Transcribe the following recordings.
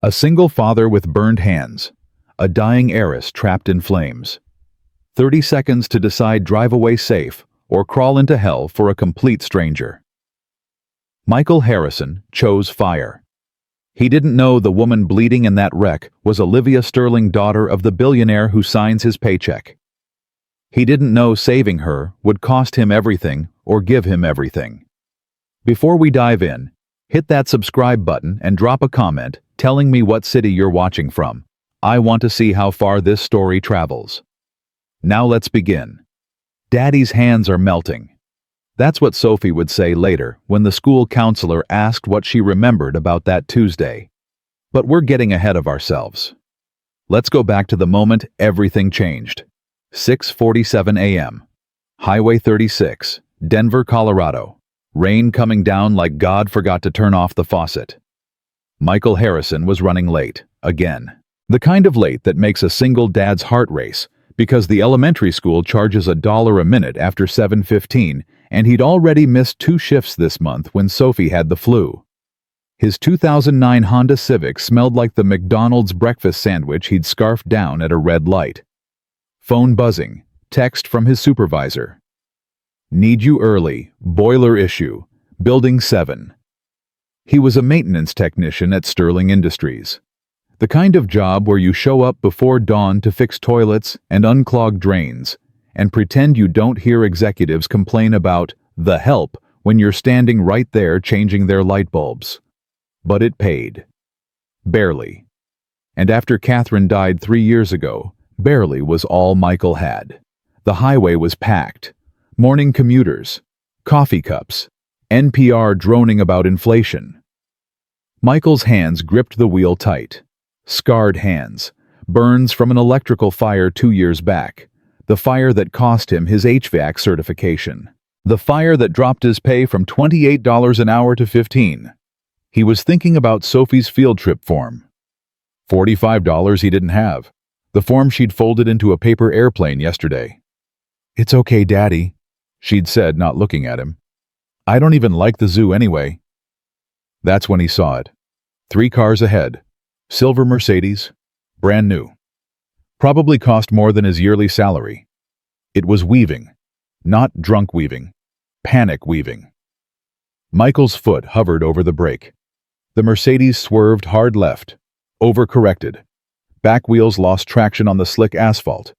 A single father with burned hands. A dying heiress trapped in flames. 30 seconds to decide drive away safe or crawl into hell for a complete stranger. Michael Harrison chose fire. He didn't know the woman bleeding in that wreck was Olivia Sterling, daughter of the billionaire who signs his paycheck. He didn't know saving her would cost him everything or give him everything. Before we dive in, hit that subscribe button and drop a comment telling me what city you're watching from. I want to see how far this story travels. Now let's begin. Daddy's hands are melting. That's what Sophie would say later when the school counselor asked what she remembered about that Tuesday. But we're getting ahead of ourselves. Let's go back to the moment everything changed. 6:47 a.m. Highway 36, Denver, Colorado. Rain coming down like God forgot to turn off the faucet. Michael Harrison was running late, again. The kind of late that makes a single dad's heart race, because the elementary school charges $1 a minute after 7:15, and he'd already missed 2 shifts this month when Sophie had the flu. His 2009 Honda Civic smelled like the McDonald's breakfast sandwich he'd scarfed down at a red light. Phone buzzing, text from his supervisor. Need you early, boiler issue, Building 7. He was a maintenance technician at Sterling Industries. The kind of job where you show up before dawn to fix toilets and unclog drains, and pretend you don't hear executives complain about the help when you're standing right there changing their light bulbs. But it paid. Barely. And after Catherine died 3 years ago, barely was all Michael had. The highway was packed. Morning commuters, coffee cups, NPR droning about inflation. Michael's hands gripped the wheel tight. Scarred hands, burns from an electrical fire 2 years back, the fire that cost him his HVAC certification, the fire that dropped his pay from $28 an hour to $15. He was thinking about Sophie's field trip form. $45 he didn't have, the form she'd folded into a paper airplane yesterday. "It's okay, Daddy," she'd said, not looking at him. "I don't even like the zoo anyway." That's when he saw it. 3 cars ahead. Silver Mercedes, brand new. Probably cost more than his yearly salary. It was weaving, not drunk weaving, panic weaving. Michael's foot hovered over the brake. The Mercedes swerved hard left, overcorrected. Back wheels lost traction on the slick asphalt.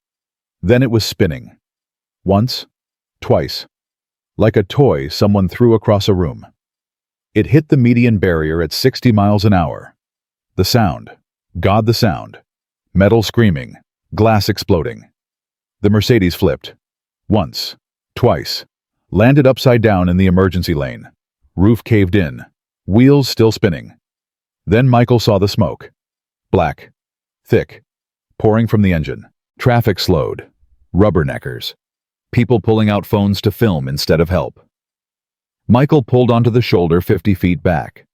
Then it was spinning. Once, twice. Like a toy someone threw across a room. It hit the median barrier at 60 miles an hour. The sound. God, the sound. Metal screaming. Glass exploding. The Mercedes flipped. Once. Twice. Landed upside down in the emergency lane. Roof caved in. Wheels still spinning. Then Michael saw the smoke. Black. Thick. Pouring from the engine. Traffic slowed. Rubberneckers. People pulling out phones to film instead of help. Michael pulled onto the shoulder 50 feet back.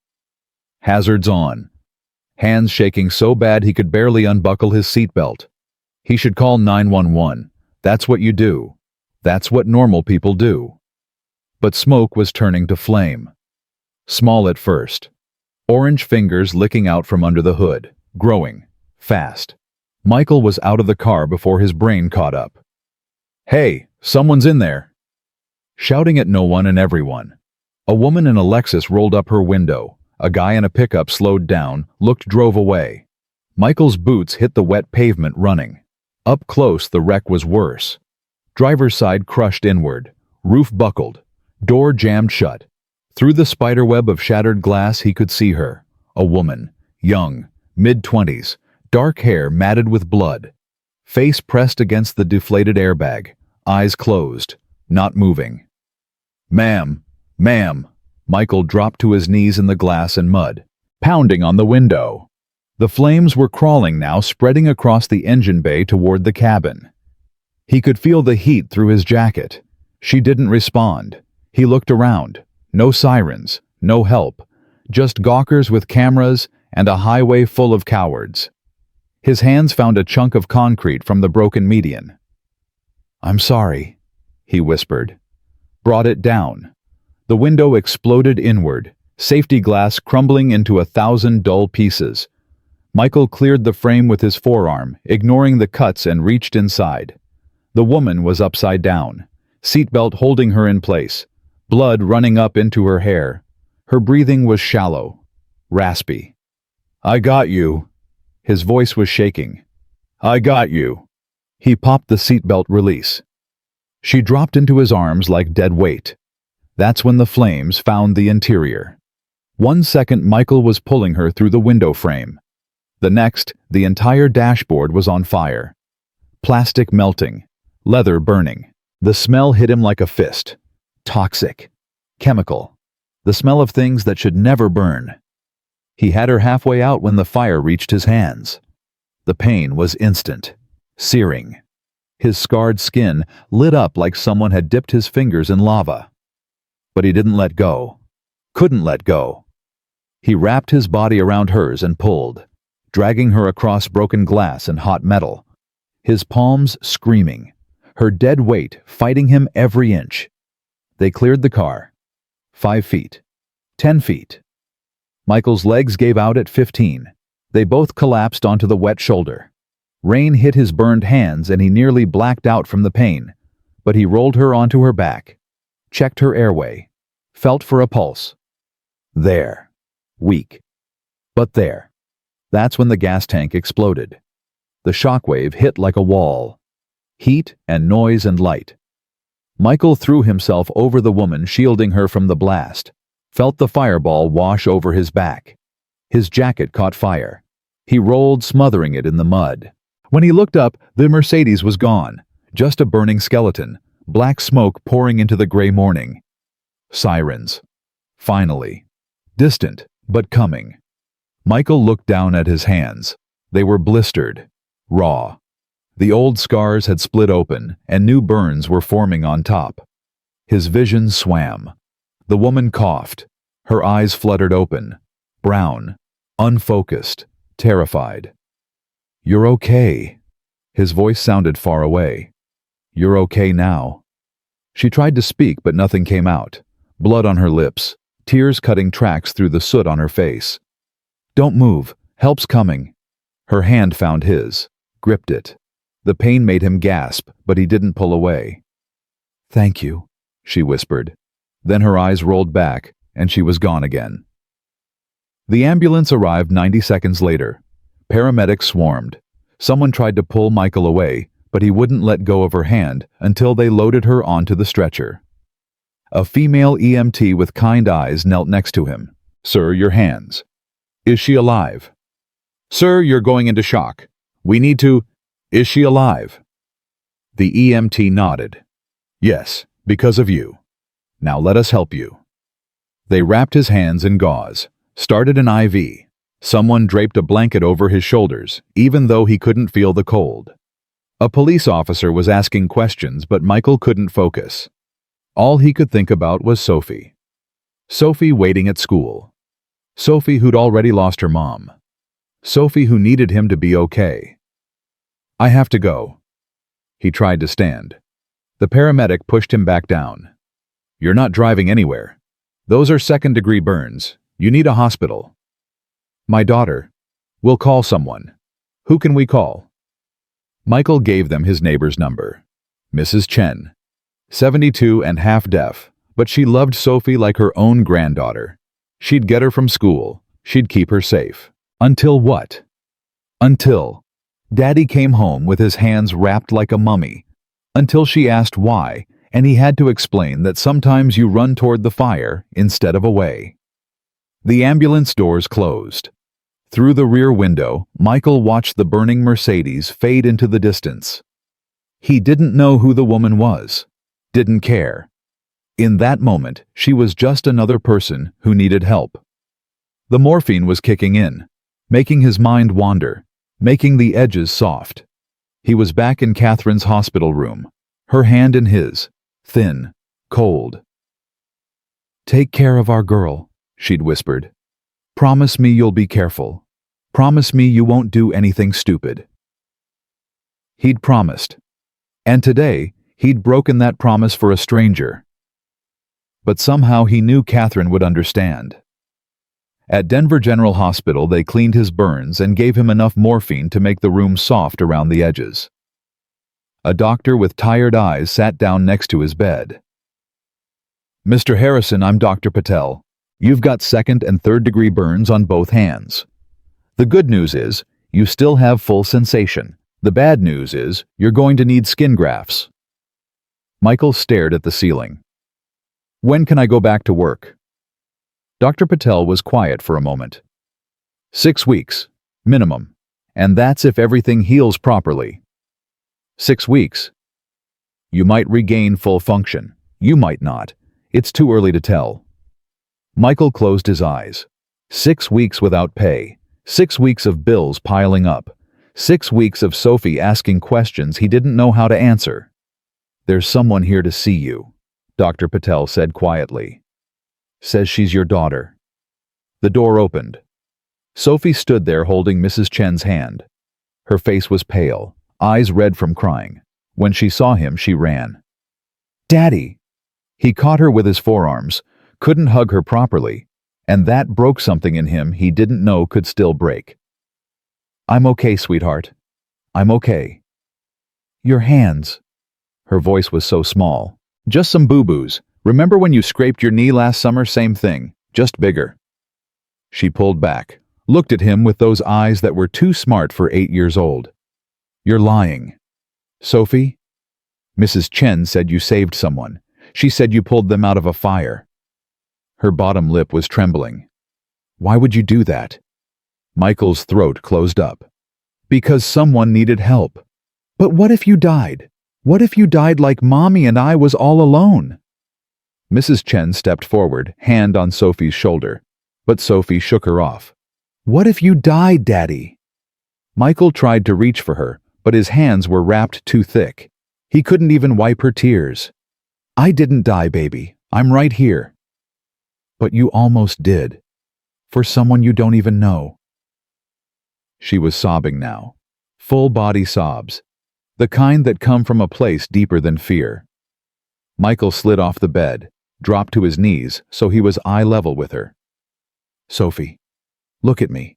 Hazards on. Hands shaking so bad he could barely unbuckle his seatbelt. He should call 911. That's what you do. That's what normal people do. But smoke was turning to flame. Small at first. Orange fingers licking out from under the hood. Growing. Fast. Michael was out of the car before his brain caught up. "Hey, someone's in there!" Shouting at no one and everyone. A woman in a Lexus rolled up her window. A guy in a pickup slowed down, drove away. Michael's boots hit the wet pavement running. Up close, the wreck was worse. Driver's side crushed inward. Roof buckled. Door jammed shut. Through the spiderweb of shattered glass, he could see her. A woman. Young. Mid-20s. Dark hair matted with blood. Face pressed against the deflated airbag. Eyes closed. Not moving. "Ma'am. Ma'am." Michael dropped to his knees in the glass and mud, pounding on the window. The flames were crawling now, spreading across the engine bay toward the cabin. He could feel the heat through his jacket. She didn't respond. He looked around. No sirens, no help. Just gawkers with cameras and a highway full of cowards. His hands found a chunk of concrete from the broken median. "I'm sorry," he whispered. Brought it down. The window exploded inward, safety glass crumbling into 1,000 dull pieces. Michael cleared the frame with his forearm, ignoring the cuts, and reached inside. The woman was upside down, seatbelt holding her in place, blood running up into her hair. Her breathing was shallow, raspy. "I got you." His voice was shaking. "I got you." He popped the seatbelt release. She dropped into his arms like dead weight. That's when the flames found the interior. 1 second, Michael was pulling her through the window frame. The next, the entire dashboard was on fire. Plastic melting, leather burning. The smell hit him like a fist. Toxic. Chemical. The smell of things that should never burn. He had her halfway out when the fire reached his hands. The pain was instant, searing. His scarred skin lit up like someone had dipped his fingers in lava. But he didn't let go. Couldn't let go. He wrapped his body around hers and pulled, dragging her across broken glass and hot metal. His palms screaming, her dead weight fighting him every inch. They cleared the car. 5 feet. 10 feet. Michael's legs gave out at 15. They both collapsed onto the wet shoulder. Rain hit his burned hands and he nearly blacked out from the pain, but he rolled her onto her back, checked her airway, felt for a pulse. There. Weak. But there. That's when the gas tank exploded. The shockwave hit like a wall. Heat and noise and light. Michael threw himself over the woman, shielding her from the blast, felt the fireball wash over his back. His jacket caught fire. He rolled, smothering it in the mud. When he looked up, the Mercedes was gone, just a burning skeleton, black smoke pouring into the gray morning. Sirens. Finally. Distant, but coming. Michael looked down at his hands. They were blistered, raw. The old scars had split open, and new burns were forming on top. His vision swam. The woman coughed. Her eyes fluttered open, brown, unfocused, terrified. "You're okay." His voice sounded far away. "You're okay now." She tried to speak, but nothing came out. Blood on her lips, tears cutting tracks through the soot on her face. "Don't move. Help's coming." Her hand found his, gripped it. The pain made him gasp, but he didn't pull away. "Thank you," she whispered. Then her eyes rolled back, and she was gone again. The ambulance arrived 90 seconds later. Paramedics swarmed. Someone tried to pull Michael away, but he wouldn't let go of her hand until they loaded her onto the stretcher. A female EMT with kind eyes knelt next to him. "Sir, your hands." "Is she alive?" "Sir, you're going into shock. We need to—" "Is she alive?" The EMT nodded. "Yes, because of you. Now let us help you." They wrapped his hands in gauze, started an IV. Someone draped a blanket over his shoulders, even though he couldn't feel the cold. A police officer was asking questions, but Michael couldn't focus. All he could think about was Sophie. Sophie waiting at school. Sophie who'd already lost her mom. Sophie who needed him to be okay. "I have to go." He tried to stand. The paramedic pushed him back down. "You're not driving anywhere. Those are second-degree burns. You need a hospital." "My daughter. We'll call someone." "Who can we call?" Michael gave them his neighbor's number. Mrs. Chen. 72 and half-deaf, but she loved Sophie like her own granddaughter. She'd get her from school. She'd keep her safe. Until what? Until Daddy came home with his hands wrapped like a mummy. Until she asked why, and he had to explain that sometimes you run toward the fire instead of away. The ambulance doors closed. Through the rear window, Michael watched the burning Mercedes fade into the distance. He didn't know who the woman was. Didn't care. In that moment, she was just another person who needed help. The morphine was kicking in, making his mind wander, making the edges soft. He was back in Catherine's hospital room, her hand in his, thin, cold. "Take care of our girl," she'd whispered. "Promise me you'll be careful. Promise me you won't do anything stupid." He'd promised. And today, he'd broken that promise for a stranger. But somehow he knew Catherine would understand. At Denver General Hospital, they cleaned his burns and gave him enough morphine to make the room soft around the edges. A doctor with tired eyes sat down next to his bed. "Mr. Harrison, I'm Dr. Patel. You've got second and third degree burns on both hands. The good news is, you still have full sensation. The bad news is, you're going to need skin grafts." Michael stared at the ceiling. "When can I go back to work?" Dr. Patel was quiet for a moment. 6 weeks, minimum, and that's if everything heals properly. 6 weeks. You might regain full function. You might not. It's too early to tell. Michael closed his eyes. 6 weeks without pay. 6 weeks of bills piling up. 6 weeks of Sophie asking questions he didn't know how to answer. "There's someone here to see you," Dr. Patel said quietly. "Says she's your daughter." The door opened. Sophie stood there holding Mrs. Chen's hand. Her face was pale, eyes red from crying. When she saw him, she ran. "Daddy!" He caught her with his forearms, couldn't hug her properly, and that broke something in him he didn't know could still break. "I'm okay, sweetheart. I'm okay." "Your hands." Her voice was so small. "Just some boo-boos. Remember when you scraped your knee last summer? Same thing, just bigger." She pulled back, looked at him with those eyes that were too smart for 8 years old. "You're lying." "Sophie? Mrs. Chen said you saved someone. She said you pulled them out of a fire." Her bottom lip was trembling. "Why would you do that?" Michael's throat closed up. "Because someone needed help." "But what if you died? What if you died like Mommy and I was all alone?" Mrs. Chen stepped forward, hand on Sophie's shoulder, but Sophie shook her off. "What if you died, Daddy?" Michael tried to reach for her, but his hands were wrapped too thick. He couldn't even wipe her tears. "I didn't die, baby. I'm right here." "But you almost did. For someone you don't even know." She was sobbing now. Full-body sobs. The kind that come from a place deeper than fear. Michael slid off the bed, dropped to his knees so he was eye level with her. "Sophie, look at me.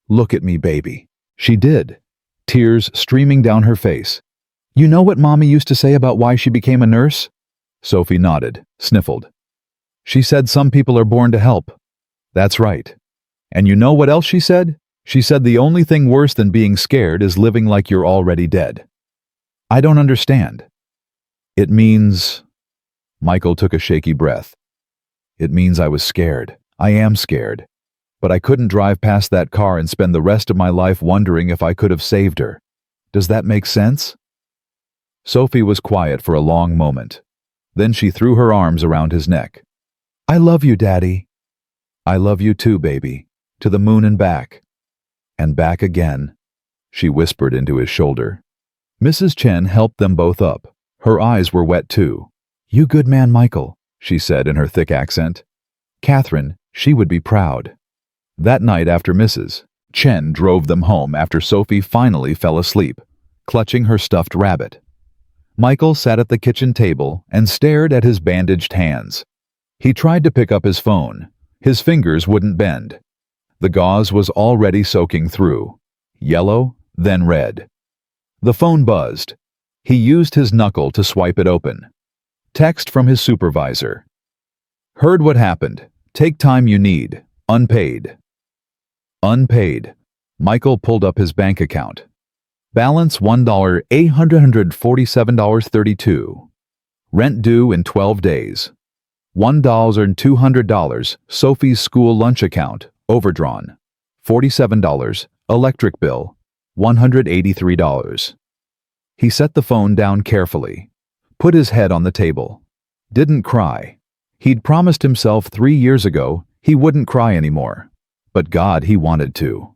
Look at me, baby." She did, tears streaming down her face. "You know what Mommy used to say about why she became a nurse?" Sophie nodded, sniffled. "She said some people are born to help." "That's right. And you know what else she said? She said the only thing worse than being scared is living like you're already dead." "I don't understand." "It means..." Michael took a shaky breath. "It means I was scared. I am scared. But I couldn't drive past that car and spend the rest of my life wondering if I could have saved her. Does that make sense?" Sophie was quiet for a long moment. Then she threw her arms around his neck. "I love you, Daddy." "I love you too, baby. To the moon and back." "And back again," she whispered into his shoulder. Mrs. Chen helped them both up. Her eyes were wet too. "You good man, Michael," she said in her thick accent. "Catherine, she would be proud." That night after Mrs. Chen drove them home after Sophie finally fell asleep, clutching her stuffed rabbit. Michael sat at the kitchen table and stared at his bandaged hands. He tried to pick up his phone. His fingers wouldn't bend. The gauze was already soaking through. Yellow, then red. The phone buzzed. He used his knuckle to swipe it open. Text from his supervisor. "Heard what happened. Take time you need. Unpaid." Unpaid. Michael pulled up his bank account. Balance $1,847.32. Rent due in 12 days. $1,200 Sophie's school lunch account, overdrawn. $47 electric bill, $183. He set the phone down carefully, put his head on the table. Didn't cry. He'd promised himself 3 years ago he wouldn't cry anymore. But God, he wanted to.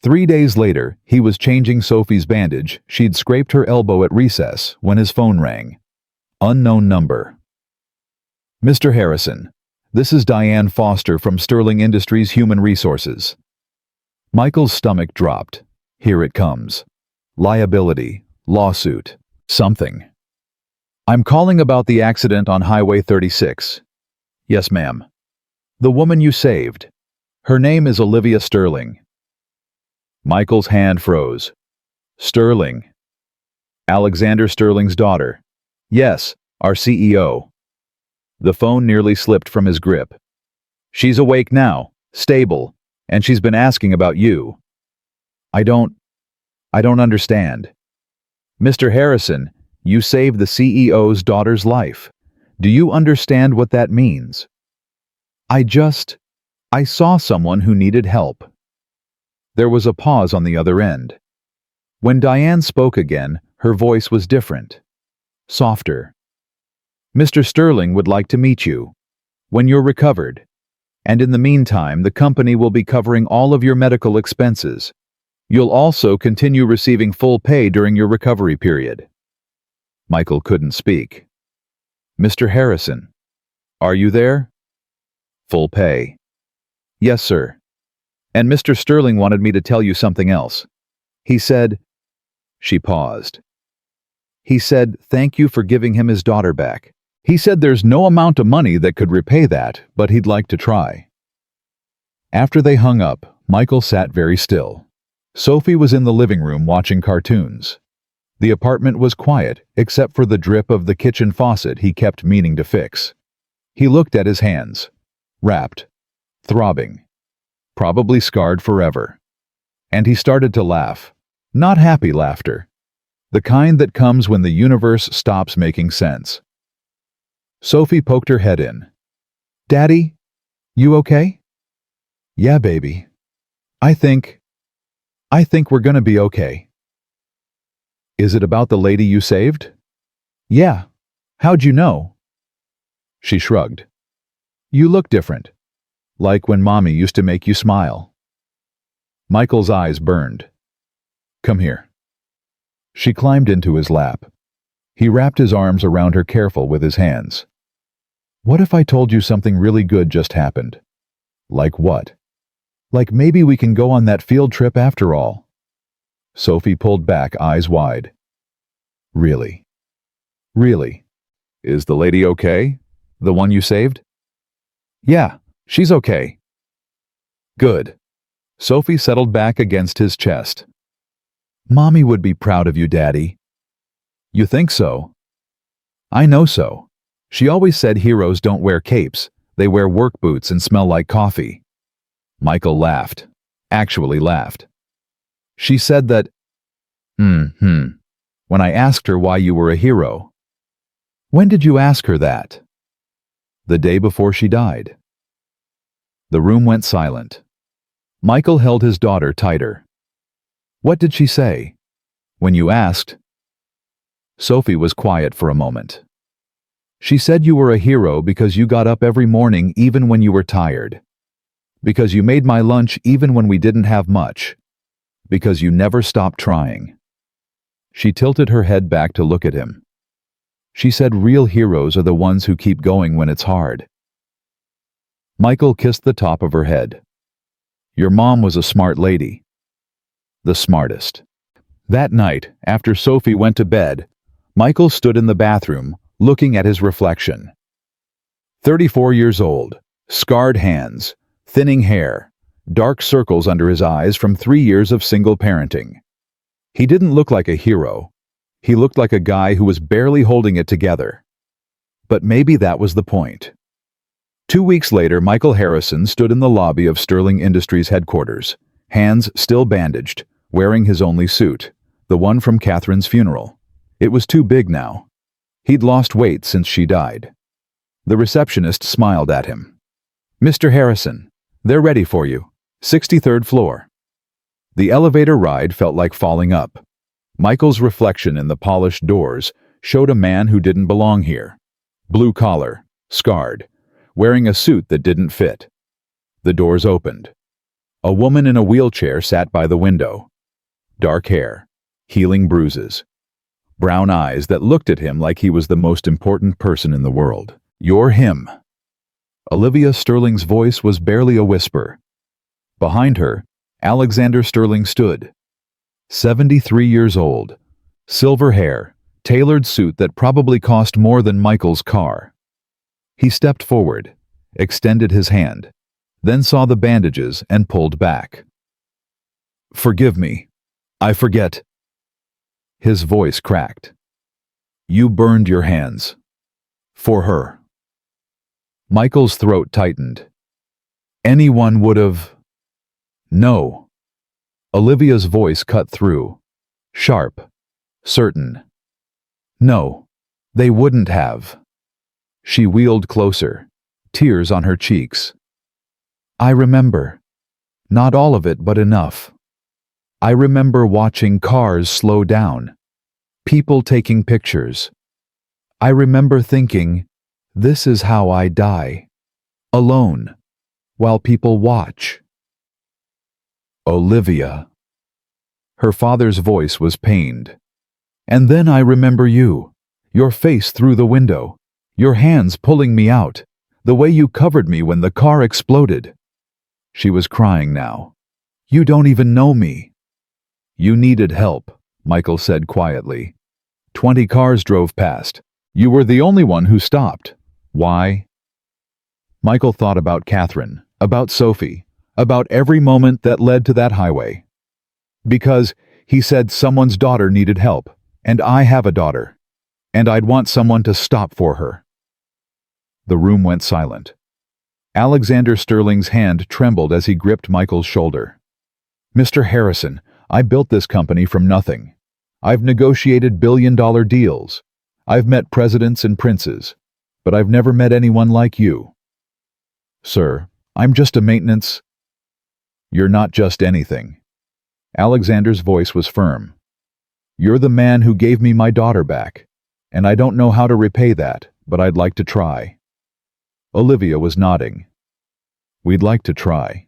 3 days later, he was changing Sophie's bandage. She'd scraped her elbow at recess when his phone rang. Unknown number. "Mr. Harrison, this is Diane Foster from Sterling Industries Human Resources." Michael's stomach dropped. Here it comes. Liability, lawsuit, something. "I'm calling about the accident on Highway 36. "Yes, ma'am." "The woman you saved. Her name is Olivia Sterling. Michael's hand froze. Sterling. Alexander Sterling's daughter. Yes, our CEO. The phone nearly slipped from his grip. She's awake now, stable, and she's been asking about you. I don't understand. Mr. Harrison, you saved the CEO's daughter's life. Do you understand what that means? I saw someone who needed help. There was a pause on the other end. When Diane spoke again, her voice was different. Softer. Mr. Sterling would like to meet you. When you're recovered. And in the meantime, the company will be covering all of your medical expenses. You'll also continue receiving full pay during your recovery period. Michael couldn't speak. Mr. Harrison, are you there? Full pay. Yes, sir. And Mr. Sterling wanted me to tell you something else. He said, she paused. He said, thank you for giving him his daughter back. He said there's no amount of money that could repay that, but he'd like to try. After they hung up, Michael sat very still. Sophie was in the living room watching cartoons. The apartment was quiet, except for the drip of the kitchen faucet he kept meaning to fix. He looked at his hands. Wrapped. Throbbing. Probably scarred forever. And he started to laugh. Not happy laughter. The kind that comes when the universe stops making sense. Sophie poked her head in. Daddy, you okay? Yeah, baby. I think we're gonna be okay. Is it about the lady you saved? Yeah. How'd you know? She shrugged. You look different. Like when Mommy used to make you smile. Michael's eyes burned. Come here. She climbed into his lap. He wrapped his arms around her careful with his hands. What if I told you something really good just happened? Like what? Like maybe we can go on that field trip after all. Sophie pulled back, eyes wide. Really? Really? Is the lady okay? The one you saved? Yeah, she's okay. Good. Sophie settled back against his chest. Mommy would be proud of you, Daddy. You think so? I know so. She always said heroes don't wear capes, they wear work boots and smell like coffee. Michael laughed. Actually laughed. She said that, when I asked her why you were a hero. When did you ask her that? The day before she died. The room went silent. Michael held his daughter tighter. What did she say? When you asked? Sophie was quiet for a moment. She said you were a hero because you got up every morning even when you were tired. Because you made my lunch even when we didn't have much. Because you never stopped trying. She tilted her head back to look at him. She said real heroes are the ones who keep going when it's hard. Michael kissed the top of her head. Your mom was a smart lady. The smartest. That night, after Sophie went to bed, Michael stood in the bathroom, looking at his reflection. 34 years old, scarred hands, thinning hair, dark circles under his eyes from 3 years of single parenting. He didn't look like a hero. He looked like a guy who was barely holding it together. But maybe that was the point. 2 weeks later, Michael Harrison stood in the lobby of Sterling Industries headquarters, hands still bandaged, wearing his only suit, the one from Catherine's funeral. It was too big now. He'd lost weight since she died. The receptionist smiled at him. Mr. Harrison, they're ready for you. 63rd floor. The elevator ride felt like falling up. Michael's reflection in the polished doors showed a man who didn't belong here. Blue collar, scarred, wearing a suit that didn't fit. The doors opened. A woman in a wheelchair sat by the window. Dark hair, healing bruises. Brown eyes that looked at him like he was the most important person in the world. You're him. Olivia Sterling's voice was barely a whisper. Behind her, Alexander Sterling stood. 73 years old, silver hair, tailored suit that probably cost more than Michael's car. He stepped forward, extended his hand. then saw the bandages and pulled back. "Forgive me. I forget." His voice cracked. "You burned your hands. For her." Michael's throat tightened. "Anyone would have—" "No." Olivia's voice cut through. Sharp. Certain. "No. They wouldn't have." She wheeled closer, tears on her cheeks. "I remember. Not all of it, but enough. I remember watching cars slow down, people taking pictures. I remember thinking, this is how I die. Alone, while people watch." "Olivia." Her father's voice was pained. "And then I remember you, your face through the window, your hands pulling me out, the way you covered me when the car exploded." She was crying now. "You don't even know me." "You needed help," Michael said quietly. 20 cars drove past. You were the only one who stopped. Why?" Michael thought about Catherine, about Sophie, about every moment that led to that highway. "Because," he said, "someone's daughter needed help, and I have a daughter, and I'd want someone to stop for her." The room went silent. Alexander Sterling's hand trembled as he gripped Michael's shoulder. "Mr. Harrison, I built this company from nothing. I've negotiated billion-dollar deals. I've met presidents and princes, but I've never met anyone like you." "Sir, I'm just a maintenance—" "You're not just anything." Alexander's voice was firm. "You're the man who gave me my daughter back, and I don't know how to repay that, but I'd like to try." Olivia was nodding. "We'd like to try."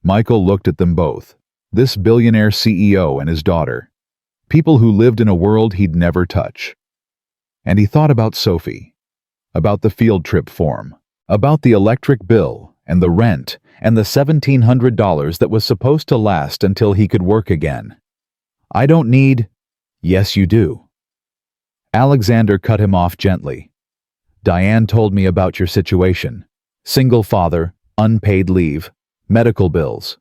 Michael looked at them both. This billionaire CEO and his daughter. People who lived in a world he'd never touch. And he thought about Sophie, about the field trip form, about the electric bill and the rent and the $1,700 that was supposed to last until he could work again. "I don't need—" "Yes, you do." Alexander cut him off gently. "Diane told me about your situation. Single father, unpaid leave, medical bills.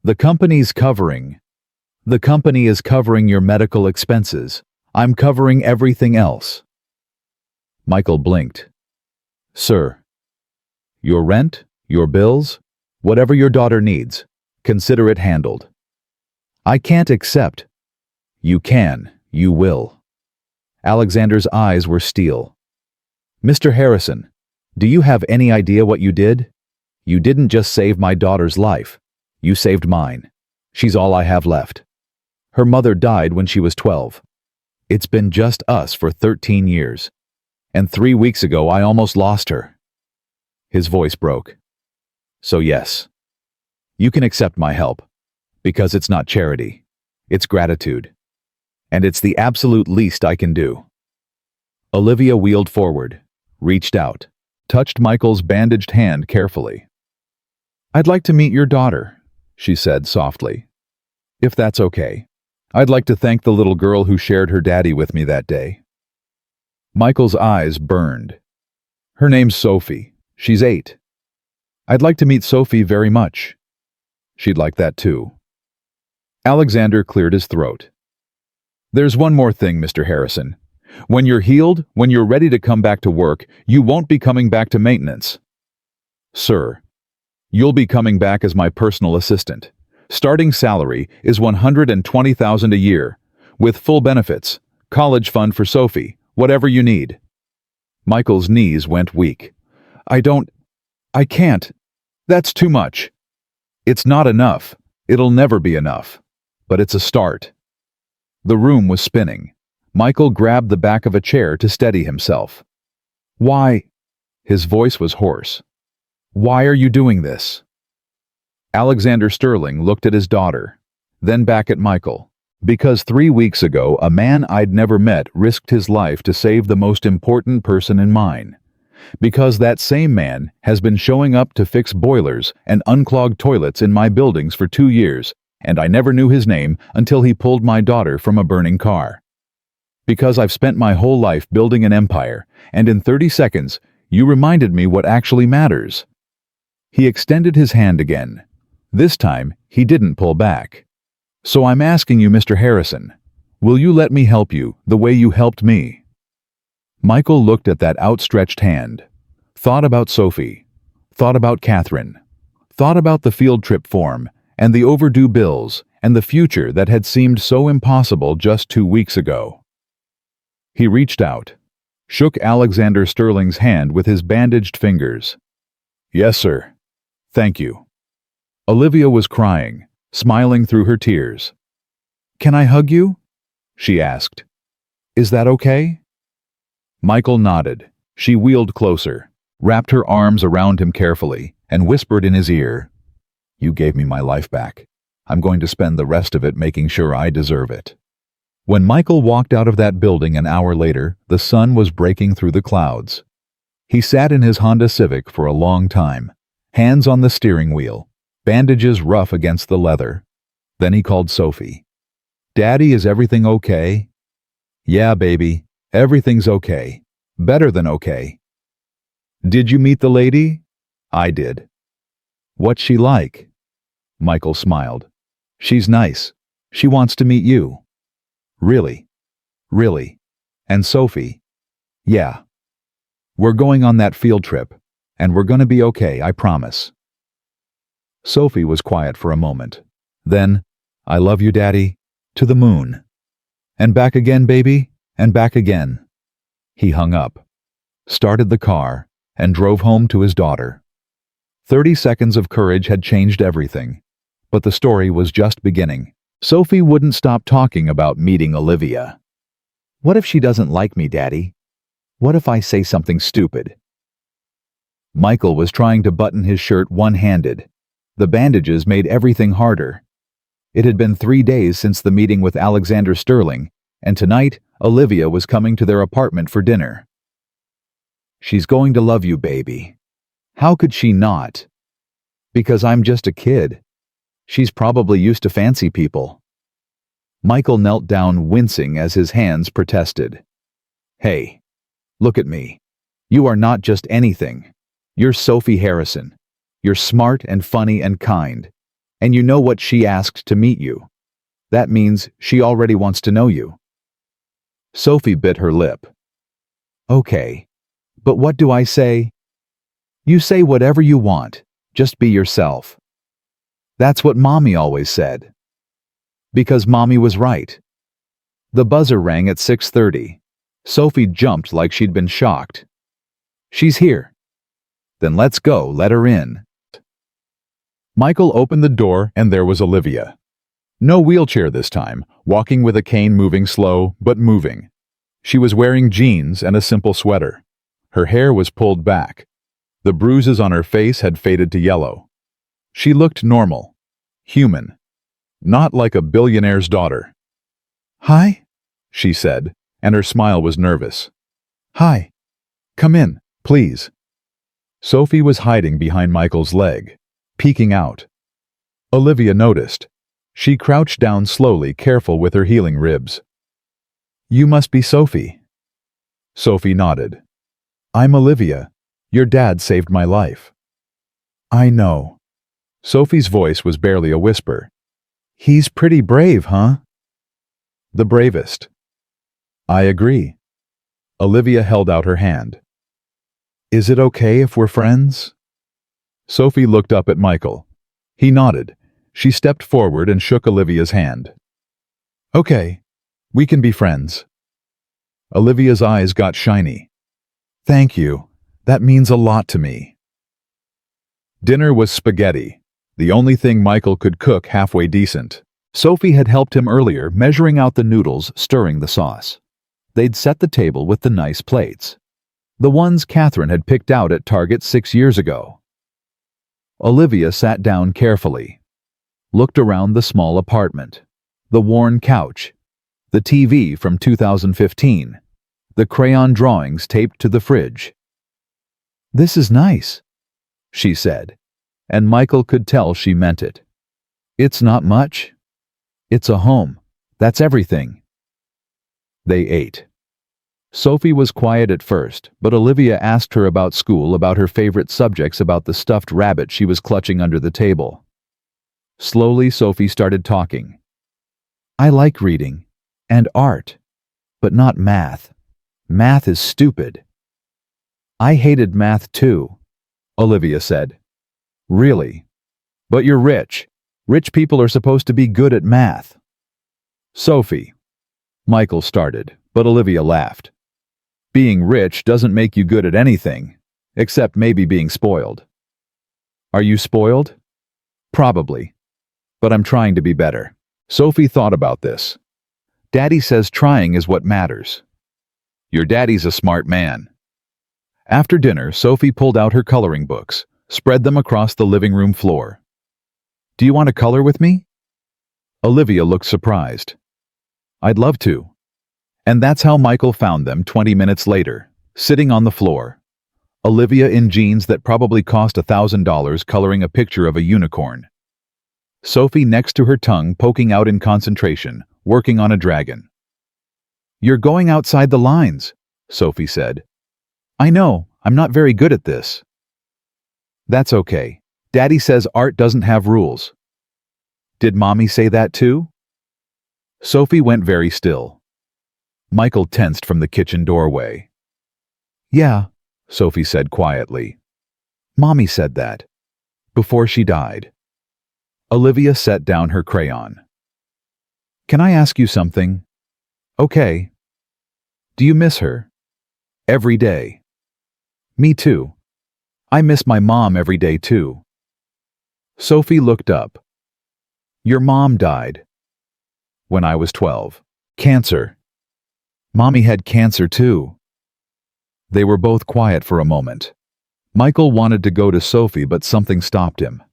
The company is covering your medical expenses. I'm covering everything else." Michael blinked. "Sir, your rent, your bills, whatever your daughter needs, consider it handled." "I can't accept." "You can, you will." Alexander's eyes were steel. "Mr. Harrison, do you have any idea what you did? You didn't just save my daughter's life. You saved mine. She's all I have left. Her mother died when she was 12. It's been just us for 13 years. And 3 weeks ago I almost lost her." His voice broke. "So yes, you can accept my help, because it's not charity. It's gratitude. And it's the absolute least I can do." Olivia wheeled forward, reached out, touched Michael's bandaged hand carefully. "I'd like to meet your daughter," she said softly. "If that's okay. I'd like to thank the little girl who shared her daddy with me that day." Michael's eyes burned. "Her name's Sophie. She's 8. I'd like to meet Sophie very much." "She'd like that too." Alexander cleared his throat. "There's one more thing, Mr. Harrison. When you're healed, when you're ready to come back to work, you won't be coming back to maintenance. Sir, you'll be coming back as my personal assistant. Starting salary is $120,000 a year, with full benefits, college fund for Sophie, whatever you need." Michael's knees went weak. I can't. That's too much." "It's not enough. It'll never be enough. But it's a start." The room was spinning. Michael grabbed the back of a chair to steady himself. "Why?" His voice was hoarse. "Why are you doing this?" Alexander Sterling looked at his daughter, then back at Michael. "Because 3 weeks ago, a man I'd never met risked his life to save the most important person in mine. Because that same man has been showing up to fix boilers and unclog toilets in my buildings for 2 years, and I never knew his name until he pulled my daughter from a burning car. Because I've spent my whole life building an empire, and in 30 seconds, you reminded me what actually matters." He extended his hand again. This time, he didn't pull back. "So I'm asking you, Mr. Harrison, will you let me help you the way you helped me?" Michael looked at that outstretched hand, thought about Sophie, thought about Catherine, thought about the field trip form and the overdue bills and the future that had seemed so impossible just 2 weeks ago. He reached out, shook Alexander Sterling's hand with his bandaged fingers. "Yes, sir. Thank you." Olivia was crying, smiling through her tears. "Can I hug you?" she asked. "Is that okay?" Michael nodded. She wheeled closer, wrapped her arms around him carefully, and whispered in his ear, "You gave me my life back. I'm going to spend the rest of it making sure I deserve it." When Michael walked out of that building an hour later, the sun was breaking through the clouds. He sat in his Honda Civic for a long time, hands on the steering wheel, bandages rough against the leather. Then he called Sophie. "Daddy, is everything okay?" "Yeah, baby, everything's okay. Better than okay." "Did you meet the lady?" "I did." "What's she like?" Michael smiled. "She's nice. She wants to meet you." "Really? Really? And Sophie?" "Yeah. We're going on that field trip, and we're gonna be okay, I promise." Sophie was quiet for a moment. Then, "I love you, Daddy, to the moon. And back again, baby, and back again." He hung up, started the car, and drove home to his daughter. 30 seconds of courage had changed everything, but the story was just beginning. Sophie wouldn't stop talking about meeting Olivia. "What if she doesn't like me, Daddy? What if I say something stupid?" Michael was trying to button his shirt one-handed. The bandages made everything harder. It had been 3 days since the meeting with Alexander Sterling, and tonight Olivia was coming to their apartment for dinner. "She's going to love you, baby." How could she not? "Because I'm just a kid. She's probably used to fancy people." Michael knelt down, wincing as his hands protested. "Hey, look at me. You are not just anything. You're Sophie Harrison. You're smart and funny and kind. And you know what she asked to meet you. That means she already wants to know you." Sophie bit her lip. "Okay, but what do I say?" "You say whatever you want. Just be yourself." "That's what Mommy always said." "Because Mommy was right." The buzzer rang at 6:30. Sophie jumped like she'd been shocked. "She's here." "Then let's go, let her in." Michael opened the door and there was Olivia. No wheelchair this time, walking with a cane, moving slow, but moving. She was wearing jeans and a simple sweater. Her hair was pulled back. The bruises on her face had faded to yellow. She looked normal, human, not like a billionaire's daughter. "Hi," she said, and her smile was nervous. "Hi. Come in, please." Sophie was hiding behind Michael's leg, peeking out. Olivia noticed. She crouched down slowly, careful with her healing ribs. "You must be Sophie." Sophie nodded. "I'm Olivia. Your dad saved my life." "I know." Sophie's voice was barely a whisper. "He's pretty brave, huh?" "The bravest." "I agree." Olivia held out her hand. "Is it okay if we're friends?" Sophie looked up at Michael. He nodded. She stepped forward and shook Olivia's hand. "Okay, we can be friends." Olivia's eyes got shiny. "Thank you. That means a lot to me." Dinner was spaghetti, the only thing Michael could cook halfway decent. Sophie had helped him earlier, measuring out the noodles, stirring the sauce. They'd set the table with the nice plates, the ones Catherine had picked out at Target 6 years ago. Olivia sat down carefully, looked around the small apartment, the worn couch, the TV from 2015, the crayon drawings taped to the fridge. "This is nice," she said, and Michael could tell she meant it. "It's not much. It's a home. That's everything." They ate. Sophie was quiet at first, but Olivia asked her about school, about her favorite subjects, about the stuffed rabbit she was clutching under the table. Slowly, Sophie started talking. I like reading and art, but not math. Math is stupid. I hated math too, Olivia said. Really? But you're rich. Rich people are supposed to be good at math. Sophie, Michael started, but Olivia laughed. Being rich doesn't make you good at anything, except maybe being spoiled. Are you spoiled? Probably. But I'm trying to be better. Sophie thought about this. Daddy says trying is what matters. Your daddy's a smart man. After dinner, Sophie pulled out her coloring books, spread them across the living room floor. Do you want to color with me? Olivia looked surprised. I'd love to. And that's how Michael found them 20 minutes later, sitting on the floor. Olivia in jeans that probably cost $1,000 coloring a picture of a unicorn. Sophie next to her, tongue poking out in concentration, working on a dragon. You're going outside the lines, Sophie said. I know, I'm not very good at this. That's okay. Daddy says art doesn't have rules. Did Mommy say that too? Sophie went very still. Michael tensed from the kitchen doorway. Yeah, Sophie said quietly. Mommy said that. Before she died. Olivia set down her crayon. Can I ask you something? Okay. Do you miss her? Every day. Me too. I miss my mom every day too. Sophie looked up. Your mom died. When I was 12. Cancer. Mommy had cancer too. They were both quiet for a moment. Michael wanted to go to Sophie, but something stopped him.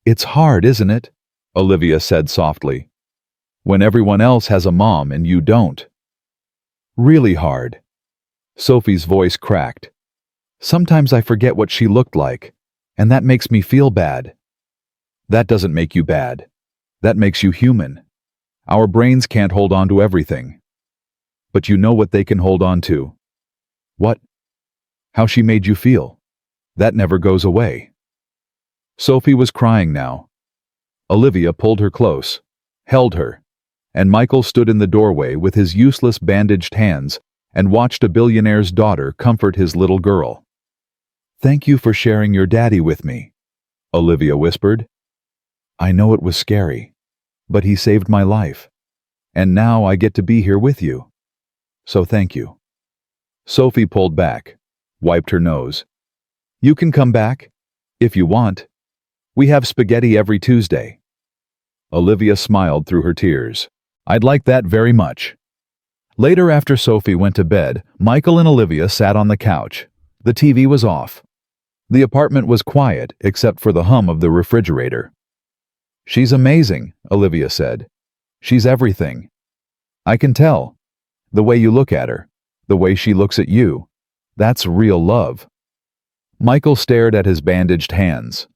It's hard, isn't it? Olivia said softly. When everyone else has a mom and you don't. Really hard. Sophie's voice cracked. Sometimes I forget what she looked like, and that makes me feel bad. That doesn't make you bad. That makes you human. Our brains can't hold on to everything. But you know what they can hold on to. What? How she made you feel. That never goes away. Sophie was crying now. Olivia pulled her close, held her, and Michael stood in the doorway with his useless bandaged hands and watched a billionaire's daughter comfort his little girl. Thank you for sharing your daddy with me, Olivia whispered. I know it was scary, but he saved my life, and now I get to be here with you. So thank you. Sophie pulled back, wiped her nose. You can come back, if you want. We have spaghetti every Tuesday. Olivia smiled through her tears. I'd like that very much. Later, after Sophie went to bed, Michael and Olivia sat on the couch. The TV was off. The apartment was quiet except for the hum of the refrigerator. She's amazing, Olivia said. She's everything. I can tell. The way you look at her, the way she looks at you, that's real love. Michael stared at his bandaged hands.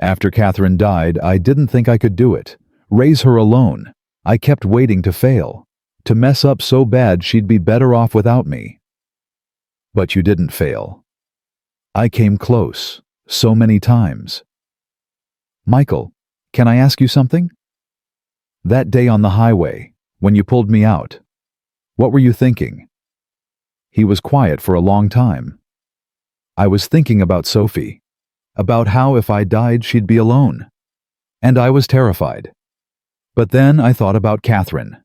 After Catherine died, I didn't think I could do it. Raise her alone. I kept waiting to fail. To mess up so bad she'd be better off without me. But you didn't fail. I came close, so many times. Michael, can I ask you something? That day on the highway, when you pulled me out, what were you thinking? He was quiet for a long time. I was thinking about Sophie, about how if I died she'd be alone. And I was terrified. But then I thought about Catherine,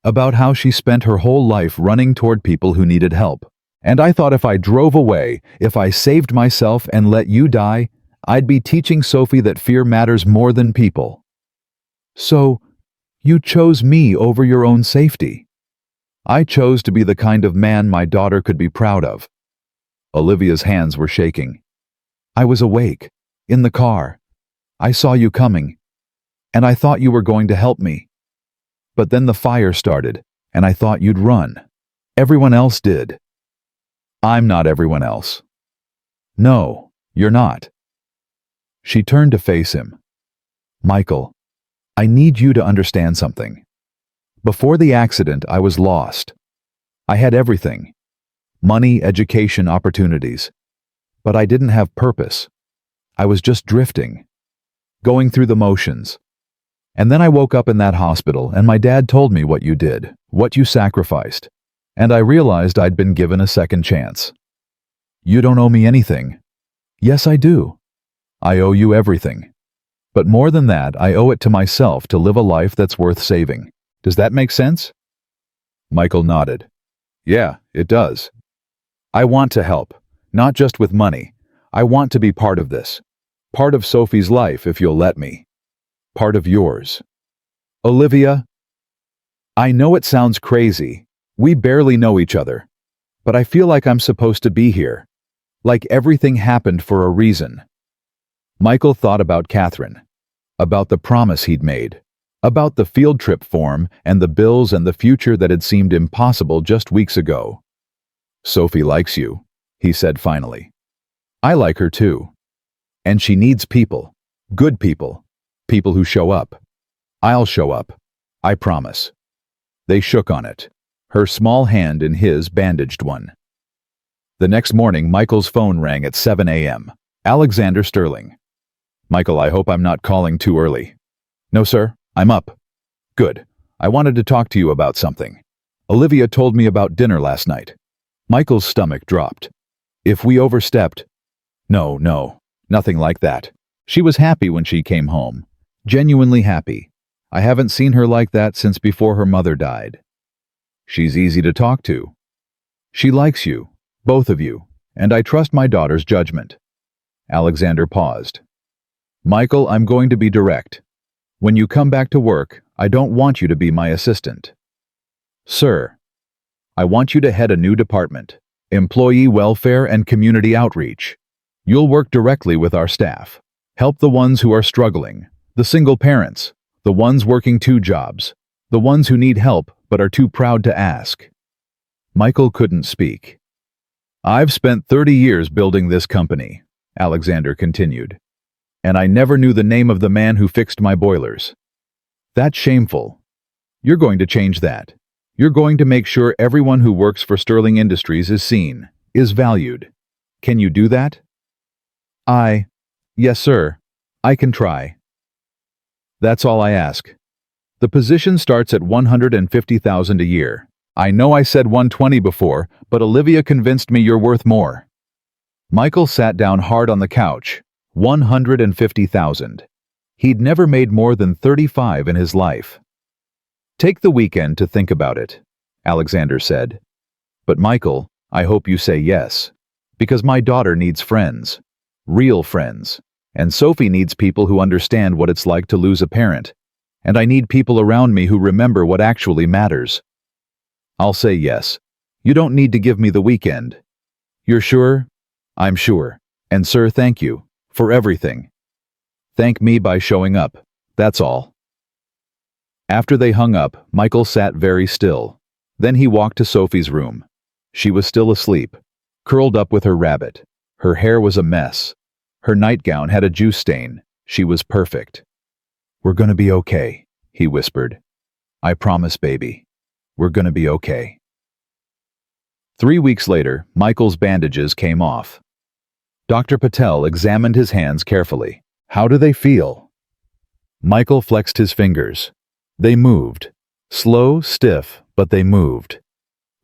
about how she spent her whole life running toward people who needed help. And I thought if I drove away, if I saved myself and let you die, I'd be teaching Sophie that fear matters more than people. So, you chose me over your own safety. I chose to be the kind of man my daughter could be proud of. Olivia's hands were shaking. I was awake, in the car. I saw you coming, and I thought you were going to help me. But then the fire started, and I thought you'd run. Everyone else did. I'm not everyone else. No, you're not. She turned to face him. Michael, I need you to understand something. Before the accident, I was lost. I had everything. Money, education, opportunities. But I didn't have purpose. I was just drifting, going through the motions. And then I woke up in that hospital and my dad told me what you did, what you sacrificed. And I realized I'd been given a second chance. You don't owe me anything. Yes, I do. I owe you everything. But more than that, I owe it to myself to live a life that's worth saving. Does that make sense? Michael nodded. Yeah, it does. I want to help, not just with money. I want to be part of this. Part of Sophie's life, if you'll let me. Part of yours. Olivia, I know it sounds crazy. We barely know each other. But I feel like I'm supposed to be here. Like everything happened for a reason. Michael thought about Catherine, about the promise he'd made, about the field trip form and the bills and the future that had seemed impossible just weeks ago. Sophie likes you, he said finally. I like her too. And she needs people, good people, people who show up. I'll show up, I promise. They shook on it, her small hand in his bandaged one. The next morning, Michael's phone rang at 7 a.m. Alexander Sterling. Michael, I hope I'm not calling too early. No, sir, I'm up. Good. I wanted to talk to you about something. Olivia told me about dinner last night. Michael's stomach dropped. If we overstepped... No, nothing like that. She was happy when she came home. Genuinely happy. I haven't seen her like that since before her mother died. She's easy to talk to. She likes you, both of you, and I trust my daughter's judgment. Alexander paused. Michael, I'm going to be direct. When you come back to work, I don't want you to be my assistant. Sir, I want you to head a new department, Employee Welfare and Community Outreach. You'll work directly with our staff. Help the ones who are struggling, the single parents, the ones working 2 jobs, the ones who need help but are too proud to ask. Michael couldn't speak. I've spent 30 years building this company, Alexander continued. And I never knew the name of the man who fixed my boilers. That's shameful. You're going to change that. You're going to make sure everyone who works for Sterling Industries is seen, is valued. Can you do that? Yes, sir. I can try. That's all I ask. The position starts at $150,000 a year. I know I said 120 before, but Olivia convinced me you're worth more. Michael sat down hard on the couch. 150,000. He'd never made more than 35 in his life. Take the weekend to think about it, Alexander said. But Michael, I hope you say yes. Because my daughter needs friends. Real friends. And Sophie needs people who understand what it's like to lose a parent. And I need people around me who remember what actually matters. I'll say yes. You don't need to give me the weekend. You're sure? I'm sure. And sir, thank you. For everything. Thank me by showing up. That's all. After they hung up, Michael sat very still. Then he walked to Sophie's room. She was still asleep, curled up with her rabbit. Her hair was a mess. Her nightgown had a juice stain. She was perfect. We're gonna be okay, he whispered. I promise, baby. We're gonna be okay. 3 weeks later, Michael's bandages came off. Dr. Patel examined his hands carefully. How do they feel? Michael flexed his fingers. They moved. Slow, stiff, but they moved.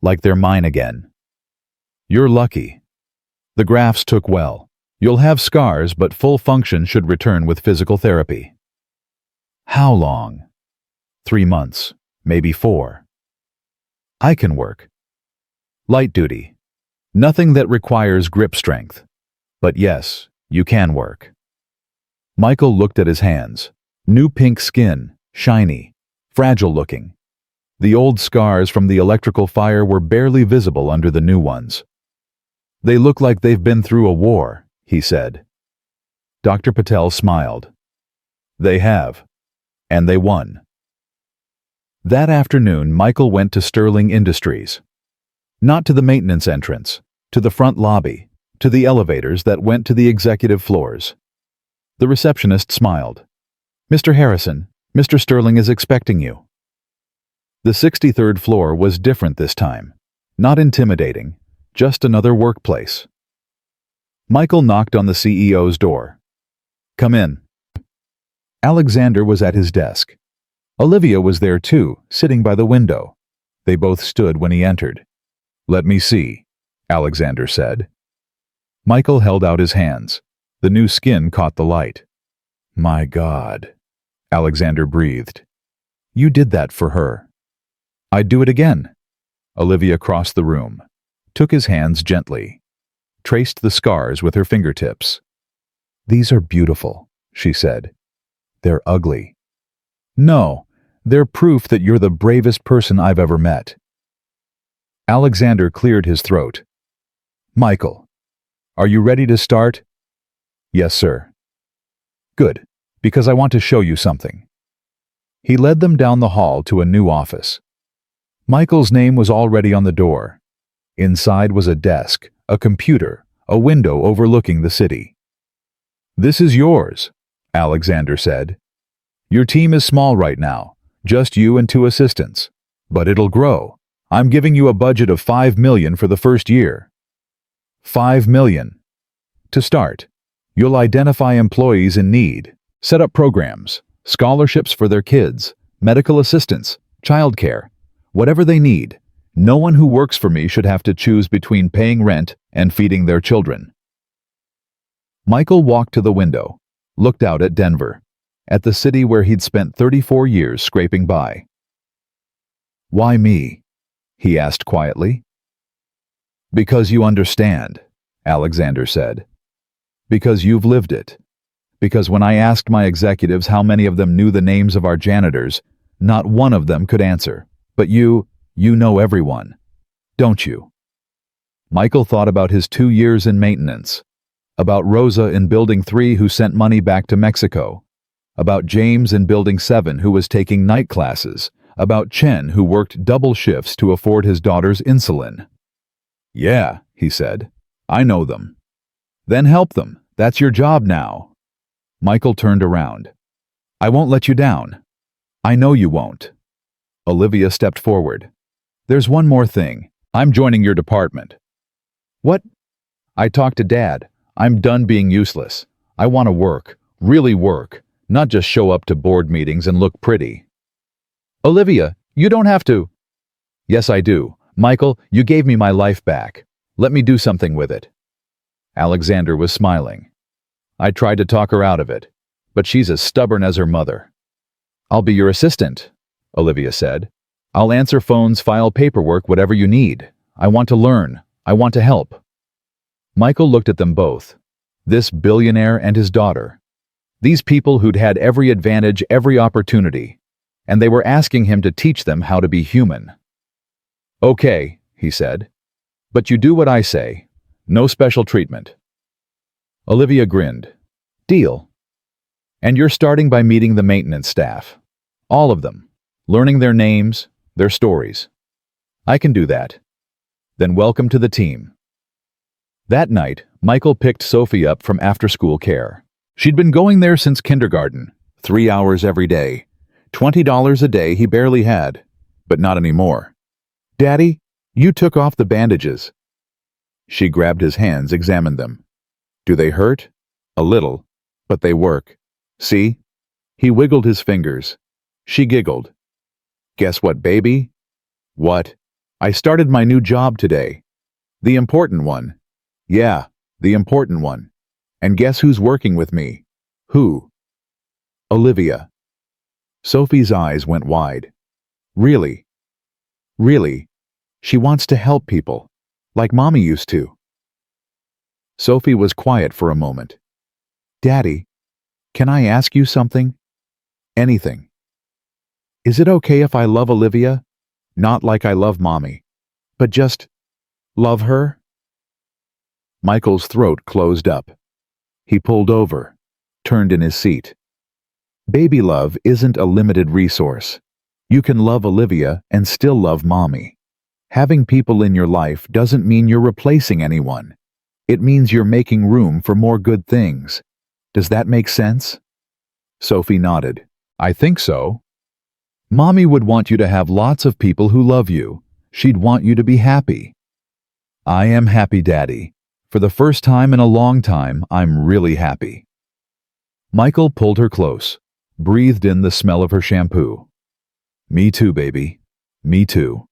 Like they're mine again. You're lucky. The grafts took well. You'll have scars, but full function should return with physical therapy. How long? 3 months, maybe 4. I can work. Light duty. Nothing that requires grip strength. But yes, you can work. Michael looked at his hands. New pink skin, shiny, fragile looking. The old scars from the electrical fire were barely visible under the new ones. They look like they've been through a war, he said. Dr. Patel smiled. They have. And they won. That afternoon, Michael went to Sterling Industries. Not to the maintenance entrance, to the front lobby, to the elevators that went to the executive floors. The receptionist smiled. Mr. Harrison, Mr. Sterling is expecting you. The 63rd floor was different this time. Not intimidating, just another workplace. Michael knocked on the CEO's door. "Come in." Alexander was at his desk. Olivia was there too, sitting by the window. They both stood when he entered. "Let me see," Alexander said. Michael held out his hands. The new skin caught the light. "My God," Alexander breathed. "You did that for her." "I'd do it again." Olivia crossed the room, took his hands gently, traced the scars with her fingertips. "These are beautiful," she said. "They're ugly." "No, they're proof that you're the bravest person I've ever met." Alexander cleared his throat. "Michael, are you ready to start?" "Yes, sir." "Good, because I want to show you something." He led them down the hall to a new office. Michael's name was already on the door. Inside was a desk, a computer, a window overlooking the city. "This is yours," Alexander said. "Your team is small right now, just you and 2 assistants. But it'll grow. I'm giving you a budget of $5 million for the first year." $5 million. To start, you'll identify employees in need, set up programs, scholarships for their kids, medical assistance, childcare, whatever they need. No one who works for me should have to choose between paying rent and feeding their children. Michael walked to the window, looked out at Denver, at the city where he'd spent 34 years scraping by. "Why me?" he asked quietly. "Because you understand," Alexander said. "Because you've lived it. Because when I asked my executives how many of them knew the names of our janitors, not one of them could answer. But you know everyone, don't you?" Michael thought about his 2 years in maintenance, about Rosa in Building 3 who sent money back to Mexico, about James in Building 7 who was taking night classes, about Chen who worked double shifts to afford his daughter's insulin. "Yeah," he said, "I know them." "Then help them. That's your job now." Michael turned around. "I won't let you down." "I know you won't." Olivia stepped forward. "There's one more thing. I'm joining your department." "What?" "I talked to Dad. I'm done being useless. I want to work, really work, not just show up to board meetings and look pretty." "Olivia, you don't have to." "Yes, I do. Michael, you gave me my life back. Let me do something with it." Alexander was smiling. "I tried to talk her out of it, but she's as stubborn as her mother." "I'll be your assistant," Olivia said. "I'll answer phones, file paperwork, whatever you need. I want to learn. I want to help." Michael looked at them both. This billionaire and his daughter. These people who'd had every advantage, every opportunity, and they were asking him to teach them how to be human. "Okay," he said. "But you do what I say. No special treatment." Olivia grinned. "Deal." "And you're starting by meeting the maintenance staff. All of them. Learning their names, their stories." "I can do that." "Then welcome to the team." That night, Michael picked Sophie up from after-school care. She'd been going there since kindergarten, 3 hours every day. $20 a day he barely had, but not anymore. "Daddy, you took off the bandages." She grabbed his hands, examined them. "Do they hurt?" "A little, but they work. See?" He wiggled his fingers. She giggled. "Guess what, baby?" "What?" "I started my new job today. The important one." "Yeah, the important one. And guess who's working with me?" "Who?" "Olivia." Sophie's eyes went wide. "Really? Really? She wants to help people, like Mommy used to." Sophie was quiet for a moment. "Daddy, can I ask you something?" "Anything." "Is it okay if I love Olivia? Not like I love Mommy, but just love her?" Michael's throat closed up. He pulled over, turned in his seat. Baby love isn't a limited resource. You can love Olivia and still love Mommy. Having people in your life doesn't mean you're replacing anyone. It means you're making room for more good things. Does that make sense? Sophie nodded. "I think so." Mommy would want you to have lots of people who love you, She'd want you to be happy. I am happy, Daddy. For the first time in a long time, I'm really happy. Michael pulled her close, breathed in the smell of her shampoo. Me too, baby. Me too.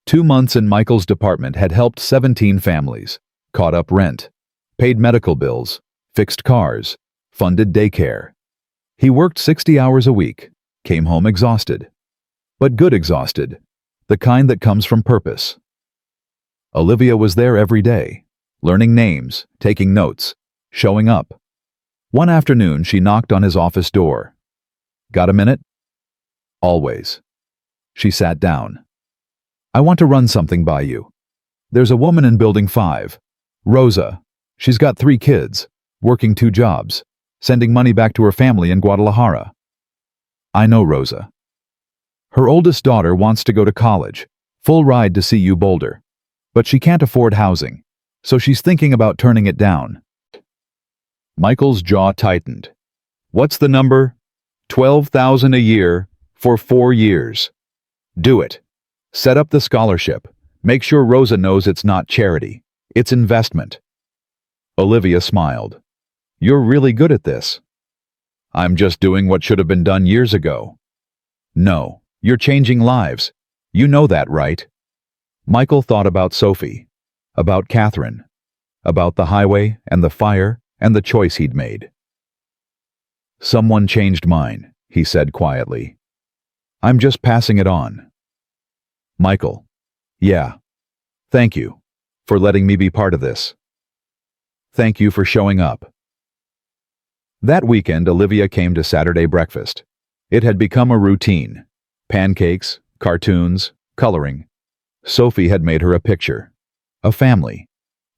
2 months in Michael's department had helped 17 families, caught up rent, paid medical bills, fixed cars, funded daycare. He worked 60 hours a week, came home exhausted. But good exhausted, the kind that comes from purpose. Olivia was there every day, learning names, taking notes, showing up. One afternoon, she knocked on his office door. Got a minute? Always. She sat down. I want to run something by you. There's a woman in Building 5, Rosa. She's got 3 kids, working 2 jobs, sending money back to her family in Guadalajara. I know Rosa. Her oldest daughter wants to go to college, full ride to CU Boulder, but she can't afford housing, so she's thinking about turning it down. Michael's jaw tightened. What's the number? $12,000 a year for 4 years. Do it. Set up the scholarship. Make sure Rosa knows it's not charity. It's investment. Olivia smiled. You're really good at this. I'm just doing what should have been done years ago. No, you're changing lives. You know that, right? Michael thought about Sophie, about Catherine, about the highway and the fire and the choice he'd made. Someone changed mine, he said quietly. I'm just passing it on. Michael. Yeah. Thank you for letting me be part of this. Thank you for showing up. That weekend, Olivia came to Saturday breakfast. It had become a routine. Pancakes, cartoons, coloring. Sophie had made her a picture. A family.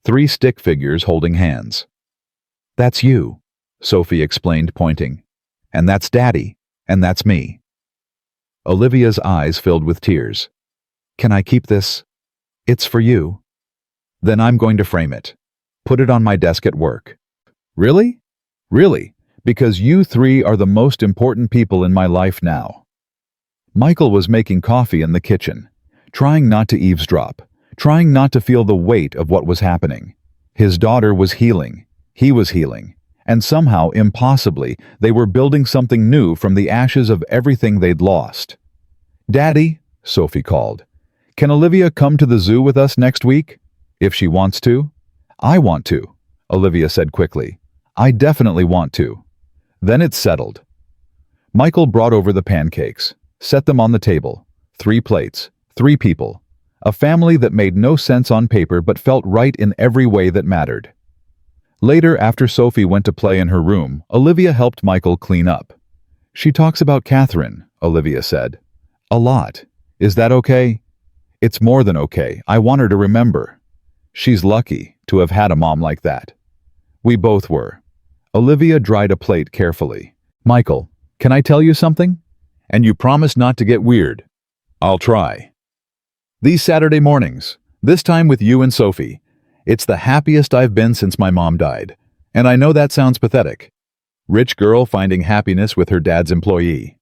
3 stick figures holding hands. That's you, Sophie explained, pointing. And that's Daddy, and that's me. Olivia's eyes filled with tears. Can I keep this? It's for you. Then I'm going to frame it. Put it on my desk at work. Really? Really? Because you 3 are the most important people in my life now. Michael was making coffee in the kitchen, trying not to eavesdrop, trying not to feel the weight of what was happening. His daughter was healing. He was healing. And somehow, impossibly, they were building something new from the ashes of everything they'd lost. Daddy, Sophie called. Can Olivia come to the zoo with us next week? If she wants to. I want to, Olivia said quickly. I definitely want to. Then it's settled. Michael brought over the pancakes, set them on the table. 3 plates, 3 people. A family that made no sense on paper but felt right in every way that mattered. Later, after Sophie went to play in her room, Olivia helped Michael clean up. She talks about Catherine, Olivia said. A lot. Is that okay? It's more than okay. I want her to remember. She's lucky to have had a mom like that. We both were. Olivia dried a plate carefully. Michael, can I tell you something? And you promise not to get weird. I'll try. These Saturday mornings, this time with you and Sophie, it's the happiest I've been since my mom died. And I know that sounds pathetic. Rich girl finding happiness with her dad's employee.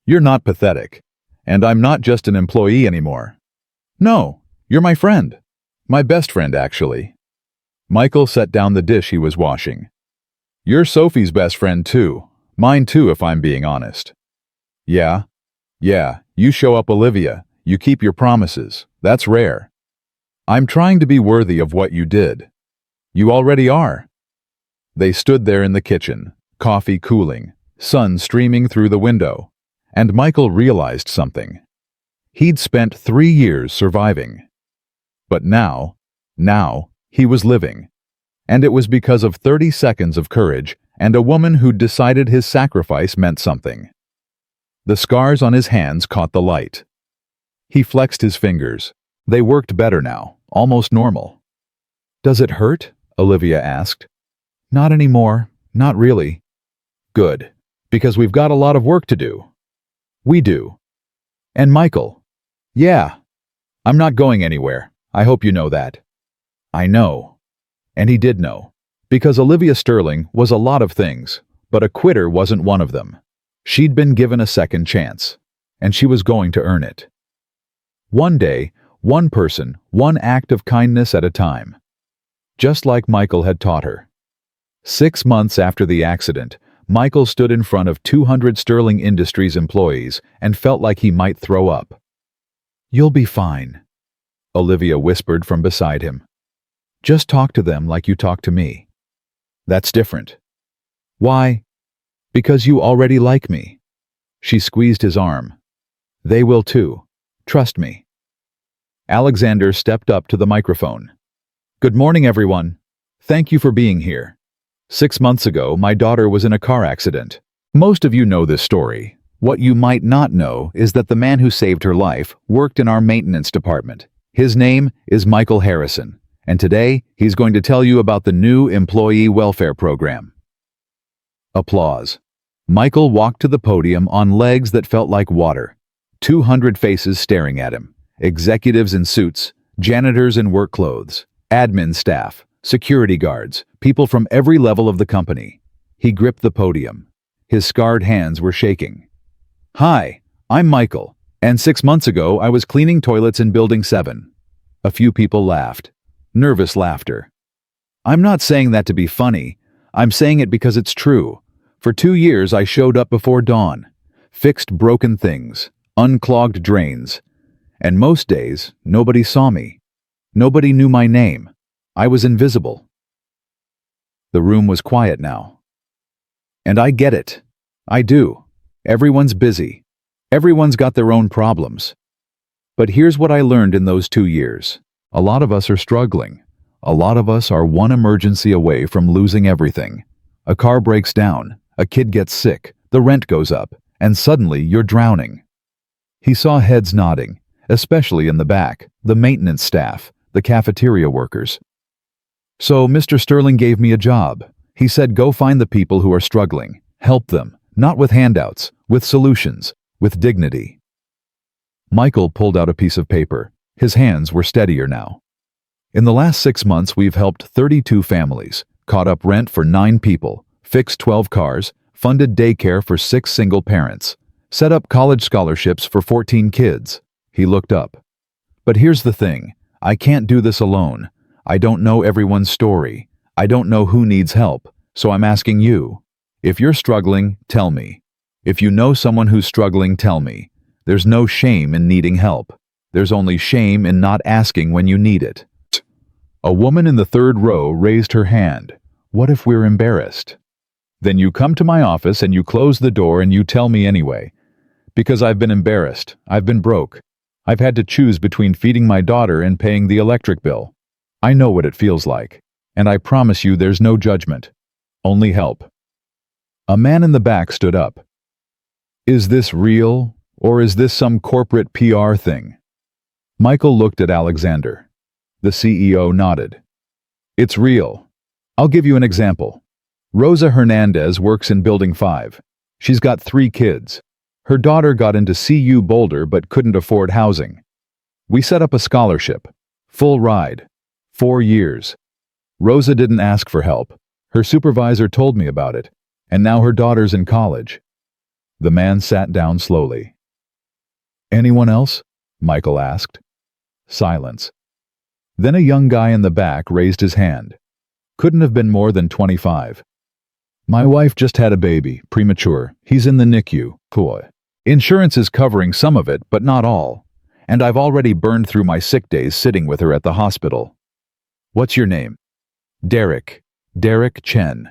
You're not pathetic. And I'm not just an employee anymore. No, you're my friend. My best friend, actually. Michael set down the dish he was washing. You're Sophie's best friend, too. Mine, too, if I'm being honest. Yeah, you show up, Olivia. You keep your promises. That's rare. I'm trying to be worthy of what you did. You already are. They stood there in the kitchen, coffee cooling, sun streaming through the window, and Michael realized something. He'd spent 3 years surviving. But now, he was living. And it was because of 30 seconds of courage and a woman who'd decided his sacrifice meant something. The scars on his hands caught the light. He flexed his fingers. They worked better now, almost normal. Does it hurt? Olivia asked. Not anymore, not really. Good, because we've got a lot of work to do. We do. And Michael. Yeah. I'm not going anywhere. I hope you know that. I know. And he did know. Because Olivia Sterling was a lot of things, but a quitter wasn't one of them. She'd been given a second chance, and she was going to earn it. One day, one person, one act of kindness at a time. Just like Michael had taught her. 6 months after the accident, Michael stood in front of 200 Sterling Industries employees and felt like he might throw up. "You'll be fine," Olivia whispered from beside him. "Just talk to them like you talk to me." "That's different." "Why?" "Because you already like me." She squeezed his arm. "They will too. Trust me." Alexander stepped up to the microphone. "Good morning, everyone. Thank you for being here. 6 months ago, my daughter was in a car accident. Most of you know this story. What you might not know is that the man who saved her life worked in our maintenance department. His name is Michael Harrison, and today he's going to tell you about the new employee welfare program." Applause. Michael walked to the podium on legs that felt like water. 200 faces staring at him. Executives in suits, janitors in work clothes, admin staff, security guards, people from every level of the company. He gripped the podium. His scarred hands were shaking. "Hi, I'm Michael, and 6 months ago I was cleaning toilets in Building 7. A few people laughed. Nervous laughter. "I'm not saying that to be funny. I'm saying it because it's true. For 2 years I showed up before dawn, fixed broken things, unclogged drains, and most days nobody saw me. Nobody knew my name. I was invisible." The room was quiet now. "And I get it. I do. Everyone's busy. Everyone's got their own problems. But here's what I learned in those 2 years. A lot of us are struggling. A lot of us are one emergency away from losing everything. A car breaks down, a kid gets sick, the rent goes up, and suddenly you're drowning." He saw heads nodding, especially in the back, the maintenance staff, the cafeteria workers. "So Mr. Sterling gave me a job. He said go find the people who are struggling, help them, not with handouts, with solutions, with dignity." Michael pulled out a piece of paper. His hands were steadier now. "In the last 6 months we've helped 32 families, caught up rent for 9 people, fixed 12 cars, funded daycare for 6 single parents, set up college scholarships for 14 kids." He looked up. "But here's the thing. I can't do this alone. I don't know everyone's story. I don't know who needs help. So I'm asking you. If you're struggling, tell me. If you know someone who's struggling, tell me. There's no shame in needing help. There's only shame in not asking when you need it." A woman in the 3rd row raised her hand. "What if we're embarrassed?" "Then you come to my office and you close the door and you tell me anyway. Because I've been embarrassed. I've been broke. I've had to choose between feeding my daughter and paying the electric bill. I know what it feels like. And I promise you there's no judgment. Only help." A man in the back stood up. "Is this real, or is this some corporate PR thing?" Michael looked at Alexander. The CEO nodded. "It's real. I'll give you an example. Rosa Hernandez works in Building 5. She's got 3 kids. Her daughter got into CU Boulder but couldn't afford housing. We set up a scholarship. Full ride. 4 years. Rosa didn't ask for help. Her supervisor told me about it, and now her daughter's in college." The man sat down slowly. "Anyone else?" Michael asked. Silence. Then a young guy in the back raised his hand. Couldn't have been more than 25. "My wife just had a baby, premature. He's in the NICU. Cool. Insurance is covering some of it, but not all. And I've already burned through my sick days sitting with her at the hospital." "What's your name?" "Derek. Derek Chen."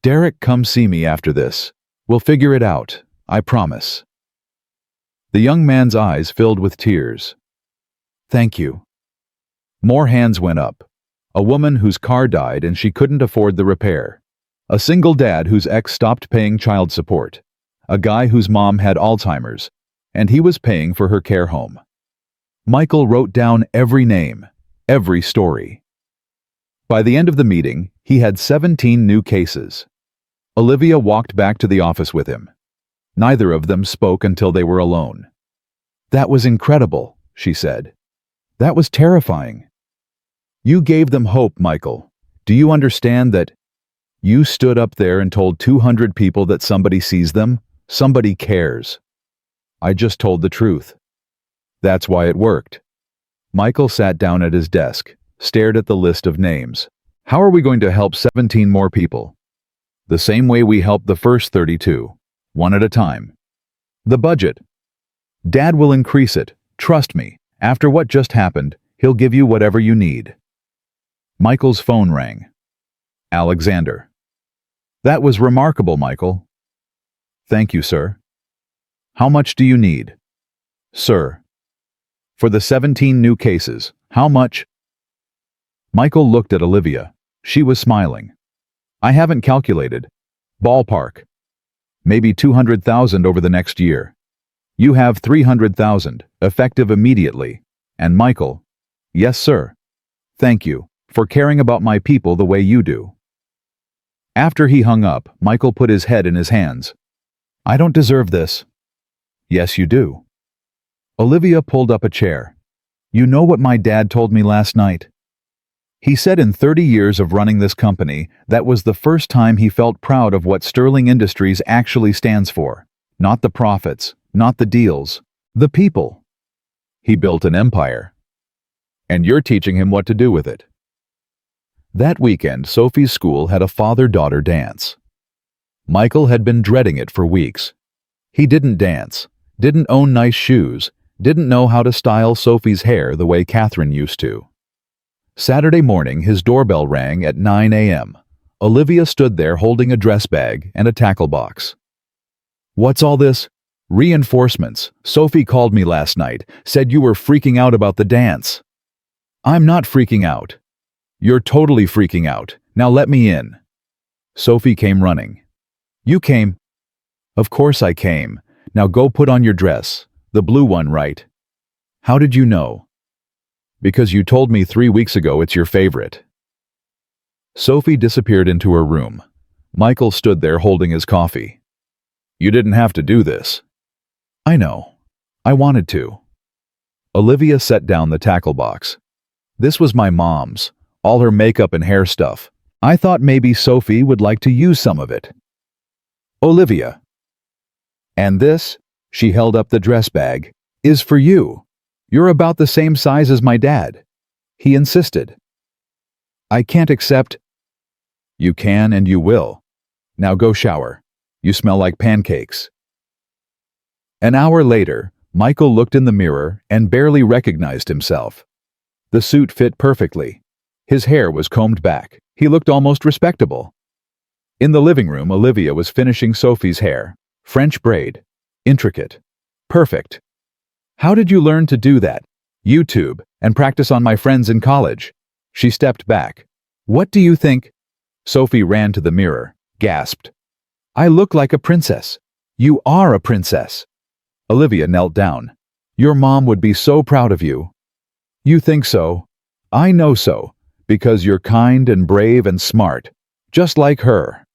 "Derek, come see me after this. We'll figure it out. I promise." The young man's eyes filled with tears. "Thank you." More hands went up. A woman whose car died and she couldn't afford the repair. A single dad whose ex stopped paying child support. A guy whose mom had Alzheimer's, and he was paying for her care home. Michael wrote down every name, every story. By the end of the meeting, he had 17 new cases. Olivia walked back to the office with him. Neither of them spoke until they were alone. "That was incredible," she said. "That was terrifying. You gave them hope, Michael. Do you understand that? You stood up there and told 200 people that somebody sees them, somebody cares." "I just told the truth." That's why it worked. Michael sat down at his desk, stared at the list of names. How are we going to help 17 more people? The same way we helped the first 32, one at a time. The budget. Dad will increase it, trust me. After what just happened, he'll give you whatever you need. Michael's phone rang. Alexander. That was remarkable, Michael. Thank you, sir. How much do you need? Sir. For the 17 new cases, how much? Michael looked at Olivia. She was smiling. I haven't calculated. Ballpark. Maybe 200,000 over the next year. You have 300,000, effective immediately. And Michael, yes, sir. Thank you for caring about my people the way you do. After he hung up, Michael put his head in his hands. I don't deserve this. Yes, you do. Olivia pulled up a chair. You know what my dad told me last night? He said in 30 years of running this company, that was the first time he felt proud of what Sterling Industries actually stands for. Not the profits, not the deals, the people. He built an empire. And you're teaching him what to do with it. That weekend, Sophie's school had a father-daughter dance. Michael had been dreading it for weeks. He didn't dance, didn't own nice shoes, didn't know how to style Sophie's hair the way Catherine used to. Saturday morning, his doorbell rang at 9 a.m. Olivia stood there holding a dress bag and a tackle box. What's all this? Reinforcements. Sophie called me last night, said you were freaking out about the dance. I'm not freaking out. You're totally freaking out. Now let me in. Sophie came running. You came? Of course I came. Now go put on your dress. The blue one, right? How did you know? Because you told me 3 weeks ago it's your favorite. Sophie disappeared into her room. Michael stood there holding his coffee. You didn't have to do this. I know. I wanted to. Olivia set down the tackle box. This was my mom's, all her makeup and hair stuff. I thought maybe Sophie would like to use some of it. Olivia. And this, she held up the dress bag, is for you. You're about the same size as my dad. He insisted. I can't accept. You can and you will. Now go shower. You smell like pancakes. An hour later, Michael looked in the mirror and barely recognized himself. The suit fit perfectly. His hair was combed back. He looked almost respectable. In the living room, Olivia was finishing Sophie's hair. French braid. Intricate. Perfect. How did you learn to do that? YouTube, and practice on my friends in college. She stepped back. What do you think? Sophie ran to the mirror, gasped. I look like a princess. You are a princess. Olivia knelt down. Your mom would be so proud of you. You think so? I know so, because you're kind and brave and smart, just like her.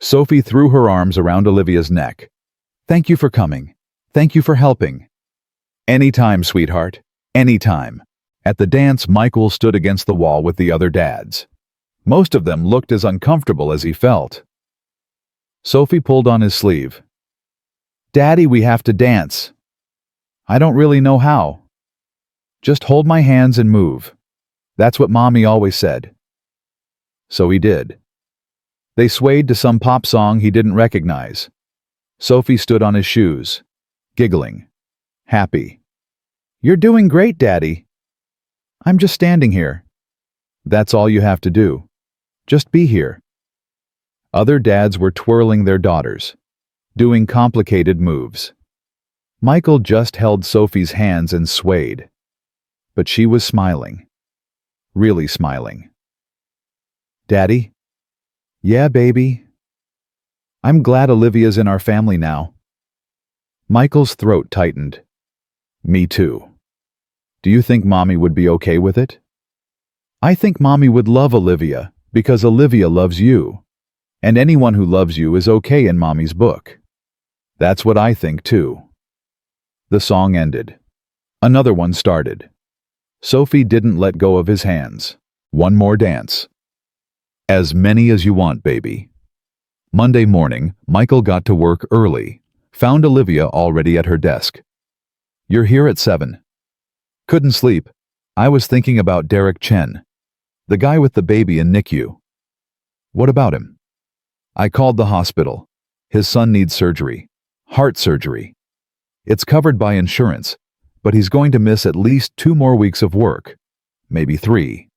Sophie threw her arms around Olivia's neck. Thank you for coming. Thank you for helping. Anytime, sweetheart. Anytime. At the dance, Michael stood against the wall with the other dads. Most of them looked as uncomfortable as he felt. Sophie pulled on his sleeve. Daddy, we have to dance. I don't really know how. Just hold my hands and move. That's what Mommy always said. So he did. They swayed to some pop song he didn't recognize. Sophie stood on his shoes, giggling, happy. You're doing great, Daddy. I'm just standing here. That's all you have to do. Just be here. Other dads were twirling their daughters, doing complicated moves. Michael just held Sophie's hands and swayed. But she was smiling. Really smiling. Daddy? Yeah, baby. I'm glad Olivia's in our family now. Michael's throat tightened. Me too. Do you think Mommy would be okay with it? I think Mommy would love Olivia because Olivia loves you. And anyone who loves you is okay in Mommy's book. That's what I think too. The song ended. Another one started. Sophie didn't let go of his hands. One more dance. As many as you want, baby. Monday morning, Michael got to work early, found Olivia already at her desk. You're here at 7. Couldn't sleep. I was thinking about Derek Chen, the guy with the baby in NICU. What about him? I called the hospital. His son needs surgery. Heart surgery. It's covered by insurance, but he's going to miss at least 2 more weeks of work. Maybe 3.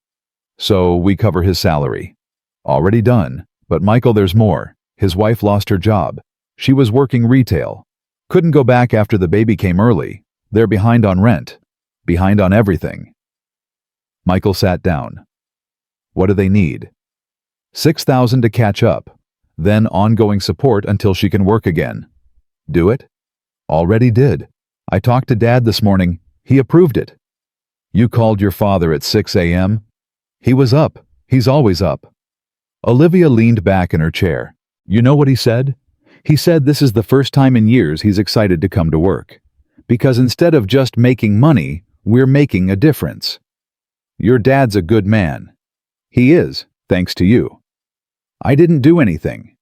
So we cover his salary. Already done. But Michael, there's more. His wife lost her job. She was working retail. Couldn't go back after the baby came early. They're behind on rent. Behind on everything. Michael sat down. What do they need? $6,000 to catch up. Then ongoing support until she can work again. Do it? Already did. I talked to Dad this morning. He approved it. You called your father at 6 a.m.? He was up. He's always up. Olivia leaned back in her chair. You know what he said? He said this is the first time in years he's excited to come to work. Because instead of just making money, we're making a difference. Your dad's a good man. He is, thanks to you. I didn't do anything.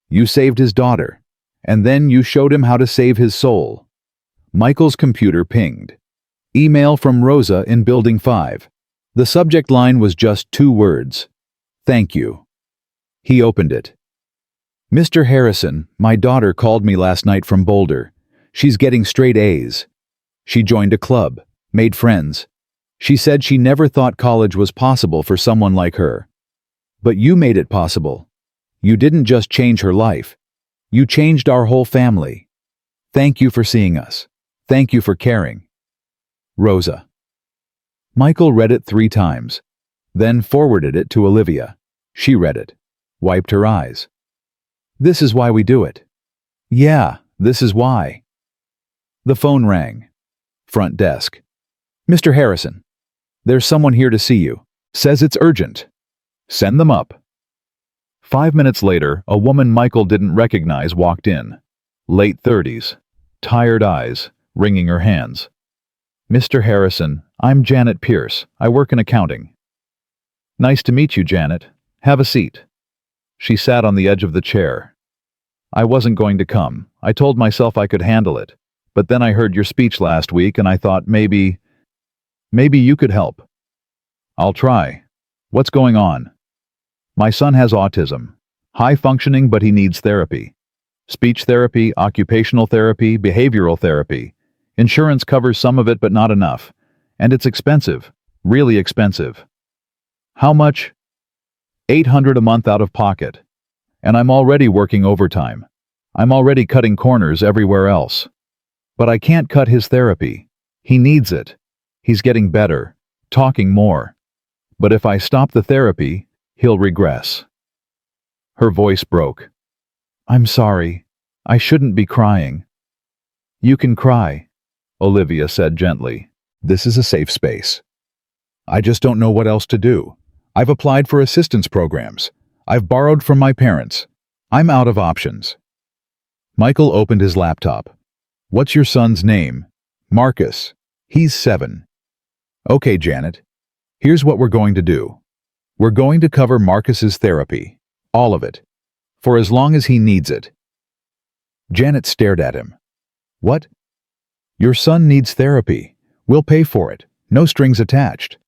You saved his daughter. And then you showed him how to save his soul. Michael's computer pinged. Email from Rosa in Building 5. The subject line was just 2 words. Thank you. He opened it. Mr. Harrison, my daughter called me last night from Boulder. She's getting straight A's. She joined a club, made friends. She said she never thought college was possible for someone like her. But you made it possible. You didn't just change her life. You changed our whole family. Thank you for seeing us. Thank you for caring. Rosa. Michael read it 3 times, then forwarded it to Olivia. She read it, wiped her eyes. This is why we do it. Yeah, this is why. The phone rang. Front desk. Mr. Harrison. There's someone here to see you. Says it's urgent. Send them up. 5 minutes later, a woman Michael didn't recognize walked in. Late 30s. Tired eyes, wringing her hands. Mr. Harrison, I'm Janet Pierce. I work in accounting. Nice to meet you, Janet. Have a seat. She sat on the edge of the chair. I wasn't going to come. I told myself I could handle it. But then I heard your speech last week and I thought maybe you could help. I'll try. What's going on? My son has autism. High functioning, but he needs therapy. Speech therapy, occupational therapy, behavioral therapy. Insurance covers some of it, but not enough. And it's expensive. Really expensive. How much? $800 a month out of pocket. And I'm already working overtime. I'm already cutting corners everywhere else. But I can't cut his therapy. He needs it. He's getting better, talking more. But if I stop the therapy, he'll regress. Her voice broke. I'm sorry. I shouldn't be crying. You can cry, Olivia said gently. This is a safe space. I just don't know what else to do. I've applied for assistance programs. I've borrowed from my parents. I'm out of options. Michael opened his laptop. What's your son's name? Marcus. He's 7. Okay, Janet. Here's what we're going to do. We're going to cover Marcus's therapy. All of it. For as long as he needs it. Janet stared at him. What? Your son needs therapy. We'll pay for it. No strings attached.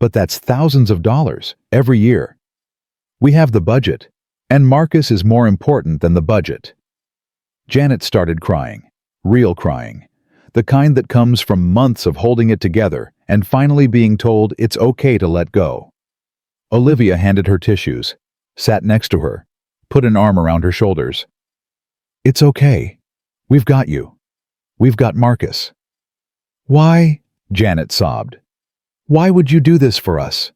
But that's thousands of dollars every year. We have the budget, and Marcus is more important than the budget. Janet started crying. Real crying. The kind that comes from months of holding it together and finally being told it's okay to let go. Olivia handed her tissues, sat next to her, put an arm around her shoulders. It's okay. We've got you. We've got Marcus. Why? Janet sobbed. Why would you do this for us?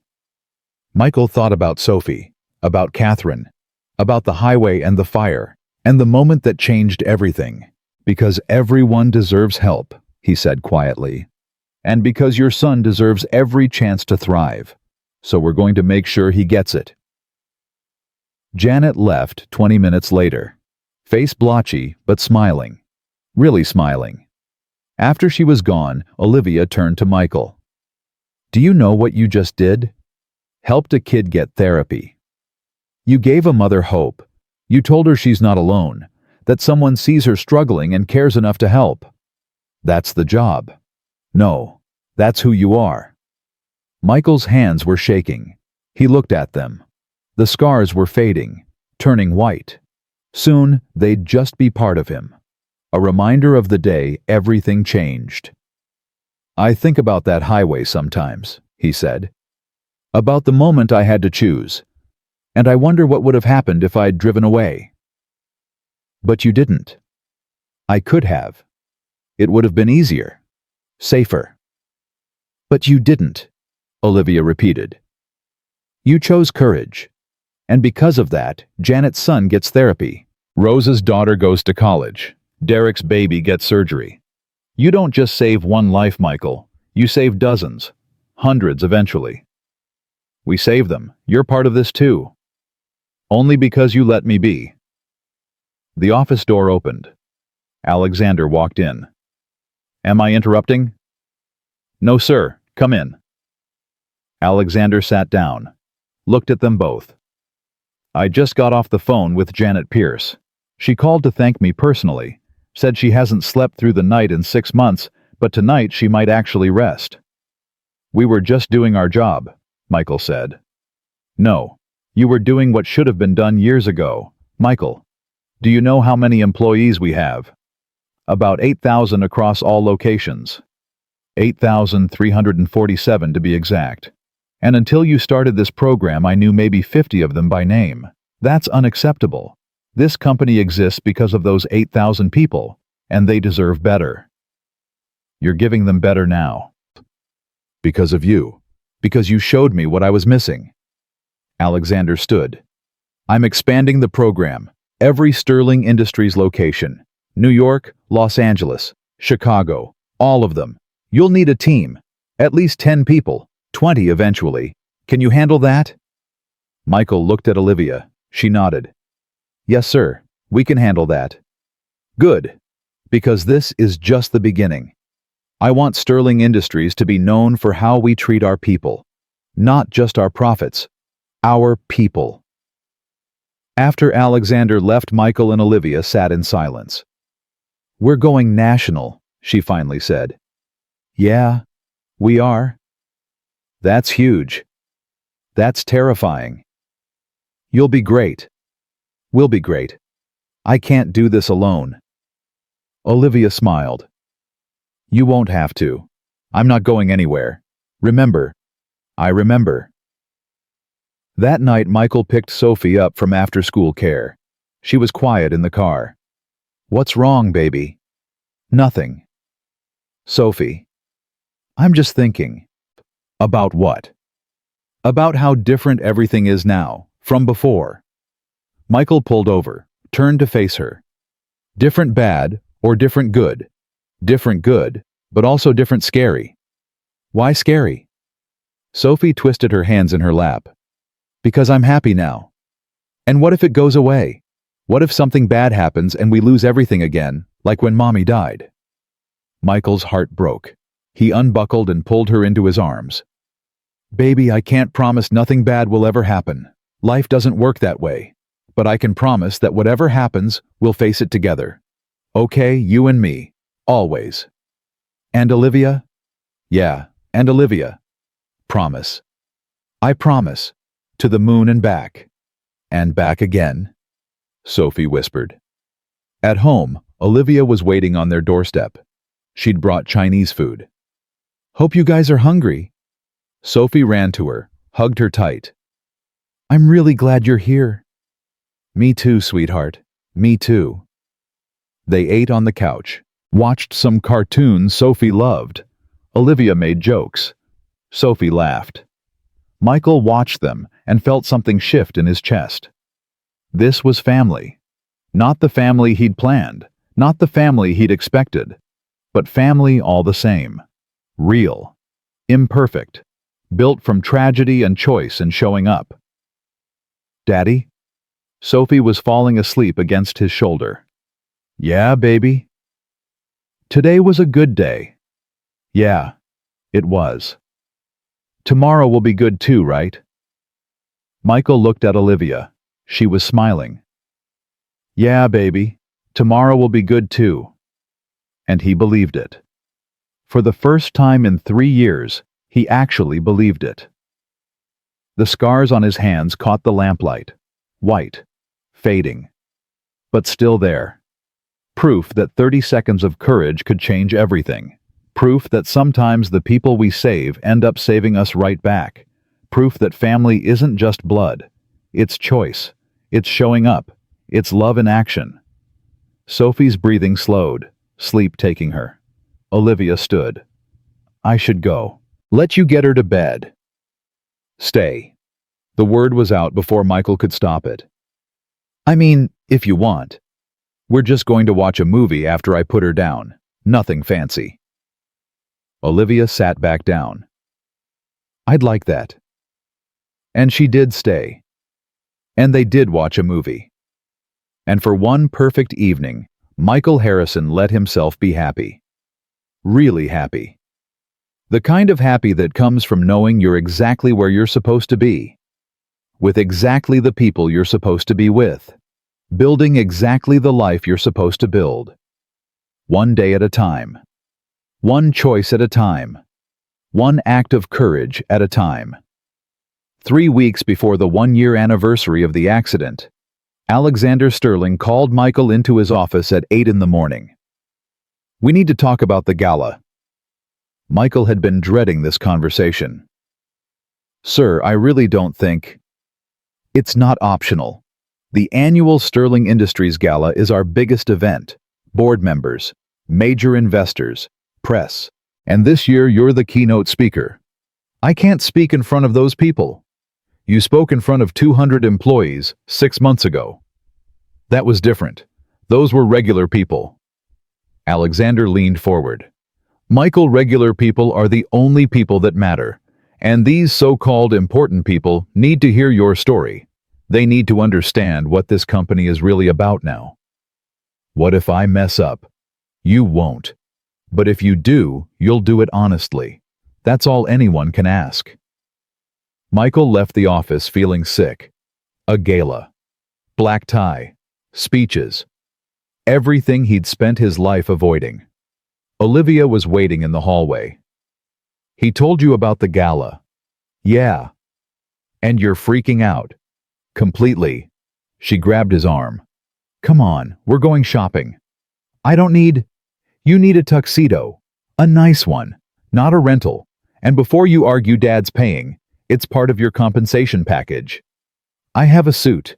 Michael thought about Sophie, about Catherine, about the highway and the fire, and the moment that changed everything. Because everyone deserves help, he said quietly. And because your son deserves every chance to thrive. So we're going to make sure he gets it. Janet left 20 minutes later. Face blotchy, but smiling. Really smiling. After she was gone, Olivia turned to Michael. Do you know what you just did? Helped a kid get therapy. You gave a mother hope. You told her she's not alone, that someone sees her struggling and cares enough to help. That's the job. No, That's who you are." Michael's hands were shaking. He looked at them. The scars were fading, turning white. Soon, they'd just be part of him. A reminder of the day everything changed. "I think about that highway sometimes," he said. "About the moment I had to choose. And I wonder what would have happened if I'd driven away." "But you didn't." "I could have. It would have been easier. Safer." "But you didn't," Olivia repeated. "You chose courage. And because of that, Janet's son gets therapy. Rose's daughter goes to college. Derek's baby gets surgery. You don't just save one life, Michael. You save dozens. Hundreds eventually. We save them. You're part of this too. Only because you let me be." The office door opened. Alexander walked in. "Am I interrupting?" "No, sir. Come in." Alexander sat down, looked at them both. "I just got off the phone with Janet Pierce. She called to thank me personally, said she hasn't slept through the night in 6 months, but tonight she might actually rest." "We were just doing our job," Michael said. "No, you were doing what should have been done years ago. Michael, do you know how many employees we have?" "About 8,000 across all locations. 8,347 to be exact. And until you started this program, I knew maybe 50 of them by name. That's unacceptable. This company exists because of those 8,000 people, and they deserve better." "You're giving them better now." "Because of you. Because you showed me what I was missing." Alexander stood. "I'm expanding the program. Every Sterling Industries location. New York, Los Angeles, Chicago, all of them. You'll need a team. At least 10 people. 20 eventually. Can you handle that?" Michael looked at Olivia. She nodded. "Yes, sir. We can handle that." "Good. Because this is just the beginning. I want Sterling Industries to be known for how we treat our people. Not just our profits. Our people." After Alexander left, Michael and Olivia sat in silence. "We're going national," she finally said. "Yeah, we are." "That's huge. That's terrifying." "You'll be great." "We'll be great. I can't do this alone." Olivia smiled. "You won't have to. I'm not going anywhere. Remember, I remember." That night, Michael picked Sophie up from after-school care. She was quiet in the car. "What's wrong, baby?" "Nothing." "Sophie, I'm just thinking." "About what?" "About how different everything is now, from before." Michael pulled over, turned to face her. "Different bad or different good?" "Different good, but also different scary." "Why scary?" Sophie twisted her hands in her lap. "Because I'm happy now." "And what if it goes away? What if something bad happens and we lose everything again, like when Mommy died?" Michael's heart broke. He unbuckled and pulled her into his arms. "Baby, I can't promise nothing bad will ever happen. Life doesn't work that way. But I can promise that whatever happens, we'll face it together. Okay, you and me. Always." "And Olivia?" "Yeah, and Olivia." "Promise." "I promise. To the moon and back." "And back again," Sophie whispered. At home, Olivia was waiting on their doorstep. She'd brought Chinese food. "Hope you guys are hungry." Sophie ran to her, hugged her tight. "I'm really glad you're here." "Me too, sweetheart. Me too." They ate on the couch, watched some cartoons Sophie loved. Olivia made jokes. Sophie laughed. Michael watched them and felt something shift in his chest. This was family. Not the family he'd planned, not the family he'd expected, but family all the same. Real. Imperfect. Built from tragedy and choice and showing up. "Daddy?" Sophie was falling asleep against his shoulder. "Yeah, baby?" "Today was a good day." "Yeah, it was." "Tomorrow will be good too, right?" Michael looked at Olivia. She was smiling. "Yeah, baby. Tomorrow will be good too." And he believed it. For the first time in 3 years, he actually believed it. The scars on his hands caught the lamplight, white, fading, but still there. Proof that 30 seconds of courage could change everything. Proof that sometimes the people we save end up saving us right back. Proof that family isn't just blood. It's choice. It's showing up. It's love in action. Sophie's breathing slowed, sleep taking her. Olivia stood. I should go. Let you get her to bed. Stay. The word was out before Michael could stop it. I mean, if you want. We're just going to watch a movie after I put her down. Nothing fancy. Olivia sat back down. I'd like that. And she did stay. And they did watch a movie. And for one perfect evening, Michael Harrison let himself be happy. Really happy. The kind of happy that comes from knowing you're exactly where you're supposed to be. With exactly the people you're supposed to be with. Building exactly the life you're supposed to build. One day at a time. One choice at a time. One act of courage at a time. 3 weeks before the 1-year anniversary of the accident, Alexander Sterling called Michael into his office at 8 in the morning. We need to talk about the gala. Michael had been dreading this conversation. Sir, I really don't think... It's not optional. The annual Sterling Industries Gala is our biggest event. Board members, major investors, press. And this year you're the keynote speaker. I can't speak in front of those people. You spoke in front of 200 employees 6 months ago. That was different. Those were regular people. Alexander leaned forward. Michael, regular people are the only people that matter. And these so-called important people need to hear your story. They need to understand what this company is really about now. What if I mess up? You won't. But if you do, you'll do it honestly. That's all anyone can ask. Michael left the office feeling sick. A gala. Black tie. Speeches. Everything he'd spent his life avoiding. Olivia was waiting in the hallway. He told you about the gala. Yeah. And you're freaking out. Completely. She grabbed his arm. Come on, we're going shopping. I don't need... You need a tuxedo. A nice one. Not a rental. And before you argue Dad's paying, it's part of your compensation package. I have a suit.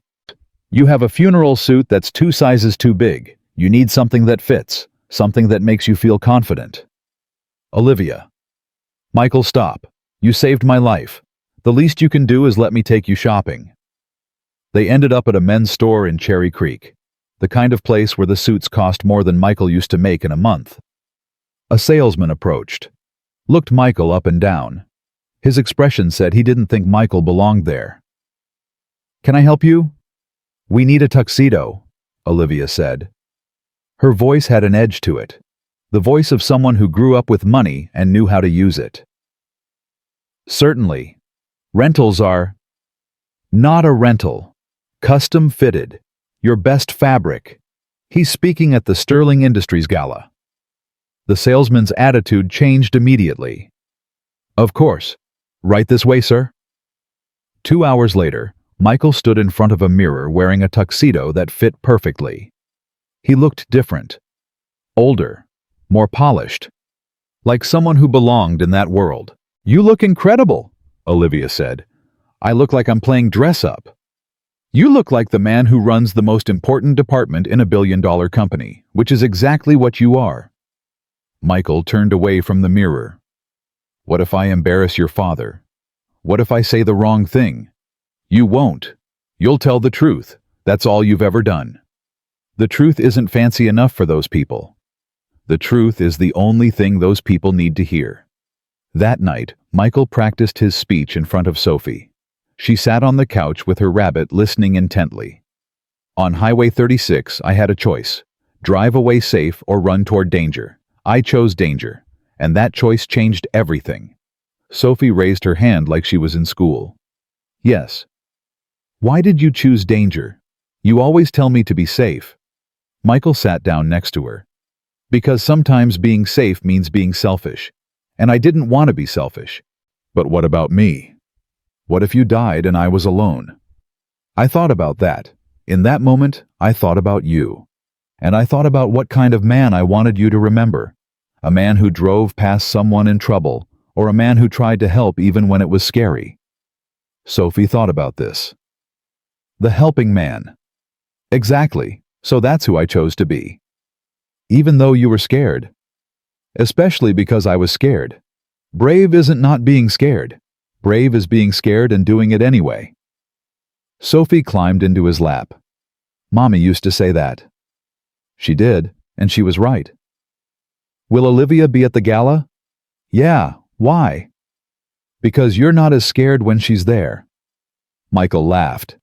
You have a funeral suit that's 2 sizes too big. You need something that fits. Something that makes you feel confident. Olivia. Michael, stop. You saved my life. The least you can do is let me take you shopping. They ended up at a men's store in Cherry Creek, the kind of place where the suits cost more than Michael used to make in a month. A salesman approached, looked Michael up and down. His expression said he didn't think Michael belonged there. Can I help you? We need a tuxedo, Olivia said. Her voice had an edge to it, the voice of someone who grew up with money and knew how to use it. Certainly. Rentals are... Not a rental. Custom fitted. Your best fabric. He's speaking at the Sterling Industries Gala. The salesman's attitude changed immediately. Of course. Right this way, sir. 2 hours later, Michael stood in front of a mirror wearing a tuxedo that fit perfectly. He looked different. Older. More polished. Like someone who belonged in that world. You look incredible, Olivia said. I look like I'm playing dress-up. You look like the man who runs the most important department in a billion-dollar company, which is exactly what you are. Michael turned away from the mirror. What if I embarrass your father? What if I say the wrong thing? You won't. You'll tell the truth. That's all you've ever done. The truth isn't fancy enough for those people. The truth is the only thing those people need to hear. That night, Michael practiced his speech in front of Sophie. She sat on the couch with her rabbit listening intently. On Highway 36, I had a choice. Drive away safe or run toward danger. I chose danger, and that choice changed everything. Sophie raised her hand like she was in school. Yes. Why did you choose danger? You always tell me to be safe. Michael sat down next to her. Because sometimes being safe means being selfish. And I didn't want to be selfish. But what about me? What if you died and I was alone? I thought about that. In that moment, I thought about you. And I thought about what kind of man I wanted you to remember. A man who drove past someone in trouble, or a man who tried to help even when it was scary. Sophie thought about this. The helping man. Exactly, so that's who I chose to be. Even though you were scared. Especially because I was scared. Brave isn't not being scared. Brave is being scared and doing it anyway. Sophie climbed into his lap. Mommy used to say that. She did, and she was right. Will Olivia be at the gala? Yeah, why? Because you're not as scared when she's there. Michael laughed.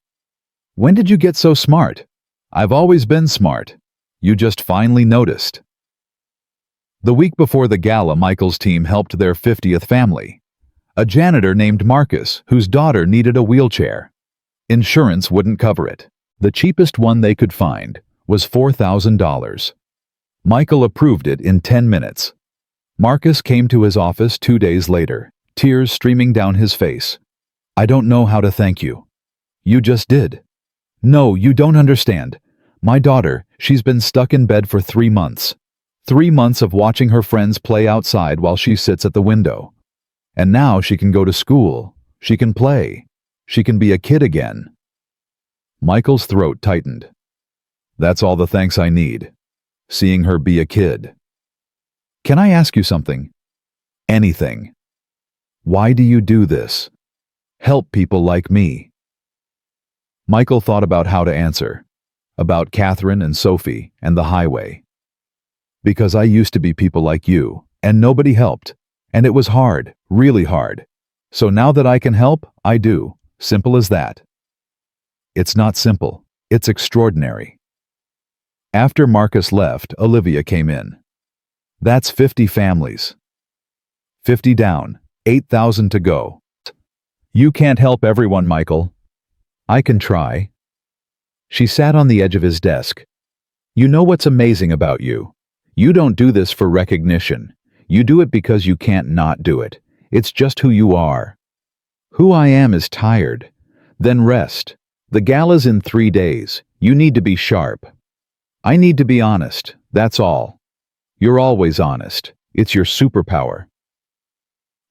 When did you get so smart? I've always been smart. You just finally noticed. The week before the gala, Michael's team helped their 50th family. A janitor named Marcus, whose daughter needed a wheelchair. Insurance wouldn't cover it. The cheapest one they could find was $4,000. Michael approved it in 10 minutes. Marcus came to his office 2 days later, tears streaming down his face. I don't know how to thank you. You just did. No, you don't understand. My daughter, she's been stuck in bed for 3 months. 3 months of watching her friends play outside while she sits at the window. And now she can go to school. She can play. She can be a kid again. Michael's throat tightened. That's all the thanks I need. Seeing her be a kid. Can I ask you something? Anything. Why do you do this? Help people like me. Michael thought about how to answer. About Catherine and Sophie and the highway. Because I used to be people like you, and nobody helped. And it was hard, really hard. So now that I can help, I do. Simple as that. It's not simple. It's extraordinary. After Marcus left, Olivia came in. That's 50 families. 50 down, 8,000 to go. You can't help everyone, Michael. I can try. She sat on the edge of his desk. You know what's amazing about you? You don't do this for recognition. You do it because you can't not do it. It's just who you are. Who I am is tired. Then rest. The gala's in 3 days. You need to be sharp. I need to be honest. That's all. You're always honest. It's your superpower.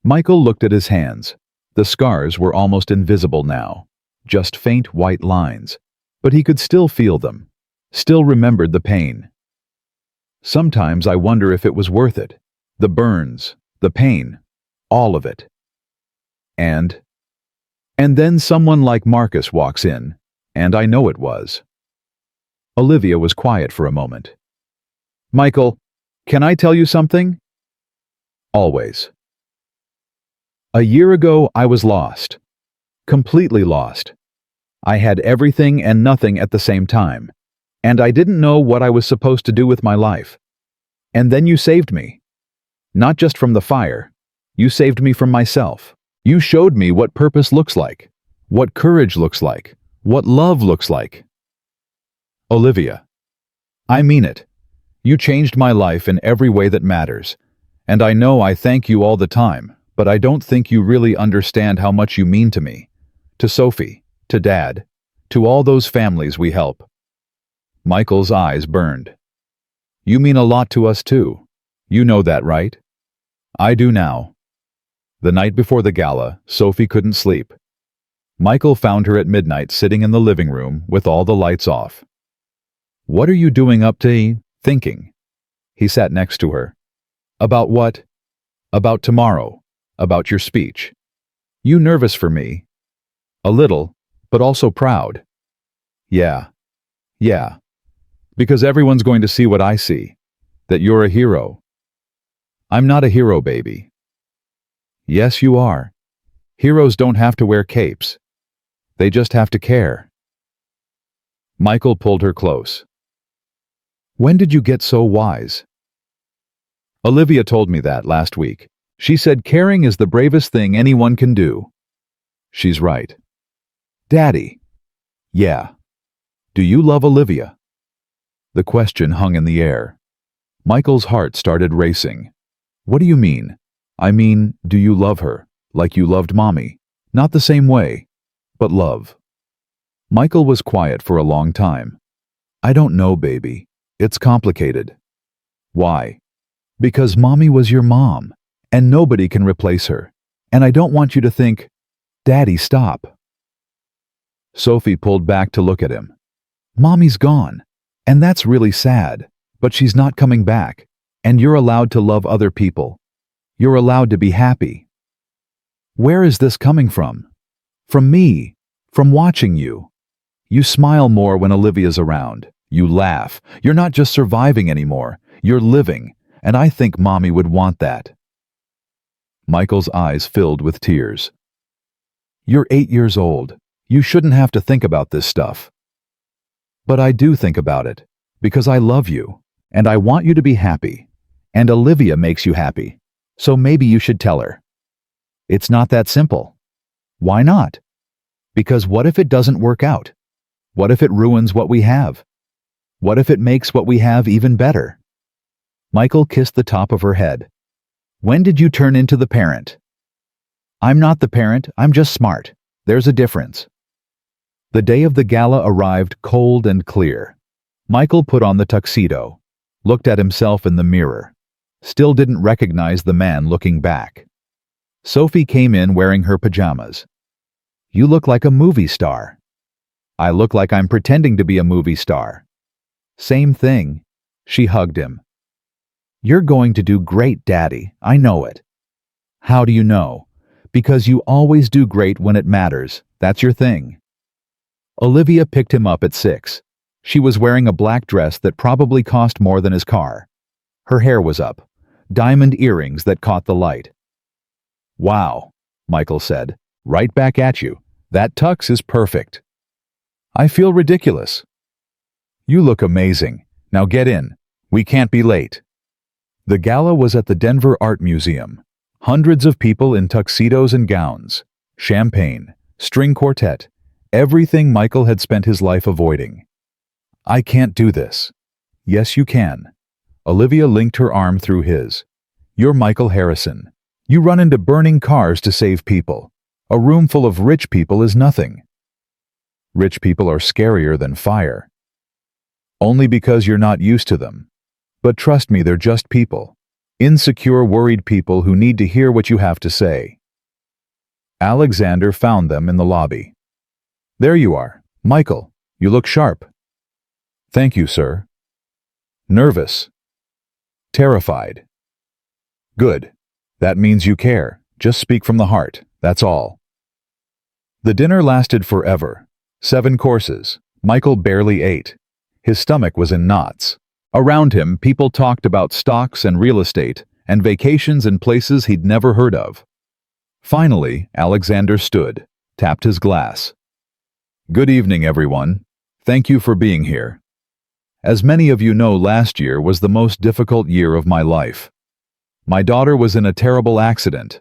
Michael looked at his hands. The scars were almost invisible now. Just faint white lines. But he could still feel them. Still remembered the pain. Sometimes I wonder if it was worth it. The burns, the pain, all of it. And then someone like Marcus walks in, and I know it was. Olivia was quiet for a moment. Michael, can I tell you something? Always. A year ago, I was lost. Completely lost. I had everything and nothing at the same time, and I didn't know what I was supposed to do with my life. And then you saved me. Not just from the fire. You saved me from myself. You showed me what purpose looks like, what courage looks like, what love looks like. Olivia, I mean it. You changed my life in every way that matters, and I know I thank you all the time, but I don't think you really understand how much you mean to me, to Sophie, to Dad, to all those families we help. Michael's eyes burned. You mean a lot to us too. You know that, right? I do now. The night before the gala, Sophie couldn't sleep. Michael found her at midnight sitting in the living room with all the lights off. What are you doing up to? Thinking. He sat next to her. About what? About tomorrow. About your speech. You nervous for me? A little, but also proud. Yeah. Because everyone's going to see what I see. That you're a hero. I'm not a hero, baby. Yes, you are. Heroes don't have to wear capes. They just have to care. Michael pulled her close. When did you get so wise? Olivia told me that last week. She said caring is the bravest thing anyone can do. She's right. Daddy. Yeah. Do you love Olivia? The question hung in the air. Michael's heart started racing. What do you mean? I mean, do you love her, like you loved Mommy? Not the same way, but love. Michael was quiet for a long time. I don't know, baby. It's complicated. Why? Because Mommy was your mom, and nobody can replace her. And I don't want you to think, Daddy, stop. Sophie pulled back to look at him. Mommy's gone, and that's really sad, but she's not coming back, and you're allowed to love other people. You're allowed to be happy. Where is this coming from? From me, from watching you. You smile more when Olivia's around. You laugh. You're not just surviving anymore, you're living, and I think Mommy would want that. Michael's eyes filled with tears. You're 8 years old. You shouldn't have to think about this stuff. But I do think about it, because I love you, and I want you to be happy. And Olivia makes you happy, so maybe you should tell her. It's not that simple. Why not? Because what if it doesn't work out? What if it ruins what we have? What if it makes what we have even better? Michael kissed the top of her head. When did you turn into the parent? I'm not the parent, I'm just smart. There's a difference. The day of the gala arrived cold and clear. Michael put on the tuxedo, looked at himself in the mirror, still didn't recognize the man looking back. Sophie came in wearing her pajamas. You look like a movie star. I look like I'm pretending to be a movie star. Same thing. She hugged him. You're going to do great, Daddy. I know it. How do you know? Because you always do great when it matters. That's your thing. Olivia picked him up at 6. She was wearing a black dress that probably cost more than his car. Her hair was up, diamond earrings that caught the light. Wow, Michael said. Right back at you. That tux is perfect. I feel ridiculous. You look amazing. Now get in. We can't be late. The gala was at the Denver Art Museum. Hundreds of people in tuxedos and gowns, champagne, string quartet, everything Michael had spent his life avoiding. I can't do this. Yes, you can. Olivia linked her arm through his. You're Michael Harrison. You run into burning cars to save people. A room full of rich people is nothing. Rich people are scarier than fire. Only because you're not used to them. But trust me, they're just people. Insecure, worried people who need to hear what you have to say. Alexander found them in the lobby. There you are. Michael, you look sharp. Thank you, sir. Nervous. Terrified. Good. That means you care. Just speak from the heart. That's all. The dinner lasted forever. 7 courses. Michael barely ate. His stomach was in knots. Around him, people talked about stocks and real estate and vacations in places he'd never heard of. Finally, Alexander stood, tapped his glass. Good evening, everyone. Thank you for being here. As many of you know, last year was the most difficult year of my life. My daughter was in a terrible accident.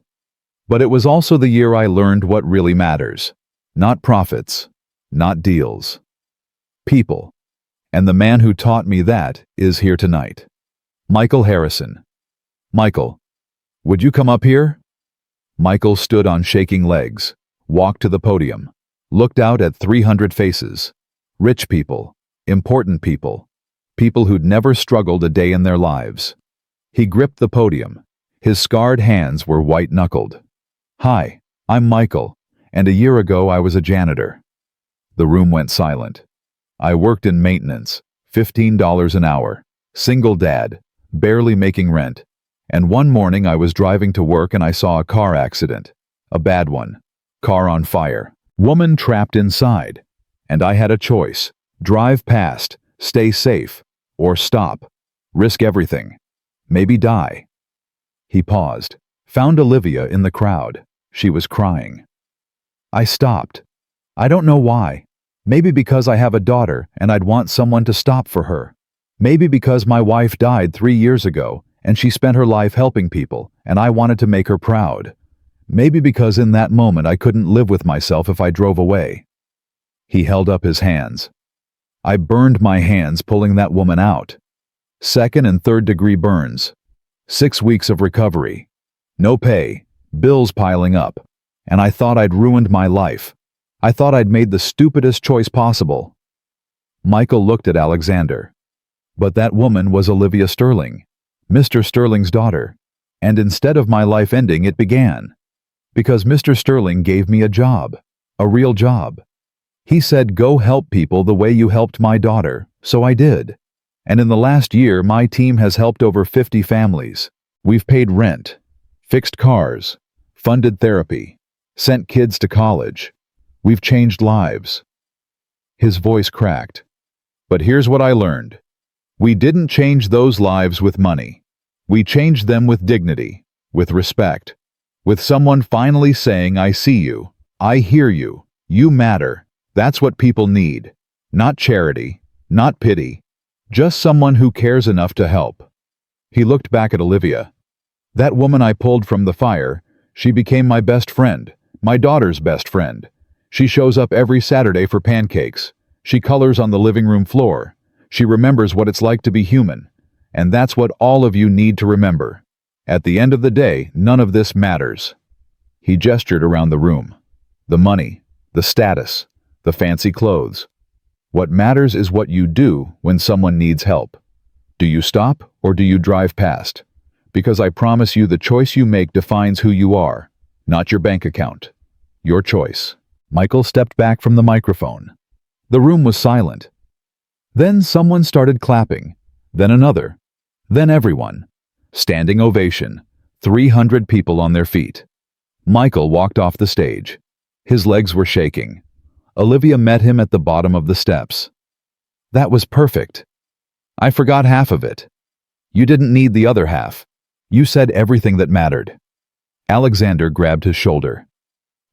But it was also the year I learned what really matters. Not profits, not deals. People. And the man who taught me that is here tonight. Michael Harrison. Michael, would you come up here? Michael stood on shaking legs, walked to the podium, looked out at 300 faces. Rich people, important people, people who'd never struggled a day in their lives. He gripped the podium. His scarred hands were white-knuckled. Hi, I'm Michael, and a year ago I was a janitor. The room went silent. I worked in maintenance, $15 an hour, single dad, barely making rent, and one morning I was driving to work and I saw a car accident, a bad one, car on fire, woman trapped inside, and I had a choice, drive past, stay safe, or stop, risk everything, maybe die. He paused, found Olivia in the crowd. She was crying. I stopped. I don't know why. Maybe because I have a daughter and I'd want someone to stop for her. Maybe because my wife died 3 years ago and she spent her life helping people and I wanted to make her proud. Maybe because in that moment I couldn't live with myself if I drove away. He held up his hands. I burned my hands pulling that woman out. Second and third degree burns. 6 weeks of recovery. No pay, bills piling up. And I thought I'd ruined my life. I thought I'd made the stupidest choice possible. Michael looked at Alexander. But that woman was Olivia Sterling, Mr. Sterling's daughter. And instead of my life ending, it began. Because Mr. Sterling gave me a job. A real job. He said, go help people the way you helped my daughter, so I did. And in the last year, my team has helped over 50 families. We've paid rent, fixed cars, funded therapy, sent kids to college. We've changed lives. His voice cracked. But here's what I learned. We didn't change those lives with money. We changed them with dignity, with respect, with someone finally saying, I see you, I hear you, you matter. That's what people need. Not charity, not pity, just someone who cares enough to help. He looked back at Olivia. That woman I pulled from the fire, she became my best friend, my daughter's best friend. She shows up every Saturday for pancakes. She colors on the living room floor. She remembers what it's like to be human. And that's what all of you need to remember. At the end of the day, none of this matters. He gestured around the room. The money, the status, the fancy clothes. What matters is what you do when someone needs help. Do you stop or do you drive past? Because I promise you the choice you make defines who you are, not your bank account. Your choice. Michael stepped back from the microphone. The room was silent. Then someone started clapping, then another, then everyone. Standing ovation, 300 people on their feet. Michael walked off the stage. His legs were shaking. Olivia met him at the bottom of the steps. That was perfect. I forgot half of it. You didn't need the other half. You said everything that mattered. Alexander grabbed his shoulder.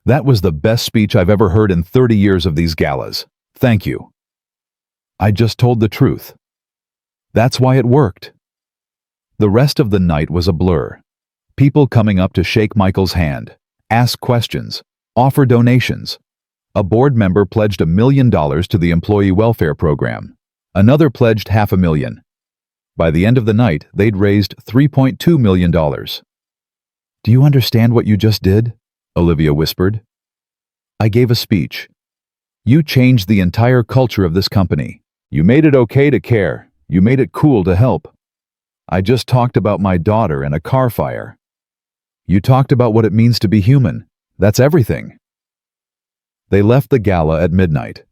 That was the best speech I've ever heard in 30 years of these galas. Thank you. I just told the truth. That's why it worked. The rest of the night was a blur. People coming up to shake Michael's hand, ask questions, offer donations. A board member pledged $1 million to the employee welfare program. Another pledged $500,000. By the end of the night, they'd raised $3.2 million. Do you understand what you just did? Olivia whispered. I gave a speech. You changed the entire culture of this company. You made it okay to care. You made it cool to help. I just talked about my daughter and a car fire. You talked about what it means to be human. That's everything. They left the gala at midnight.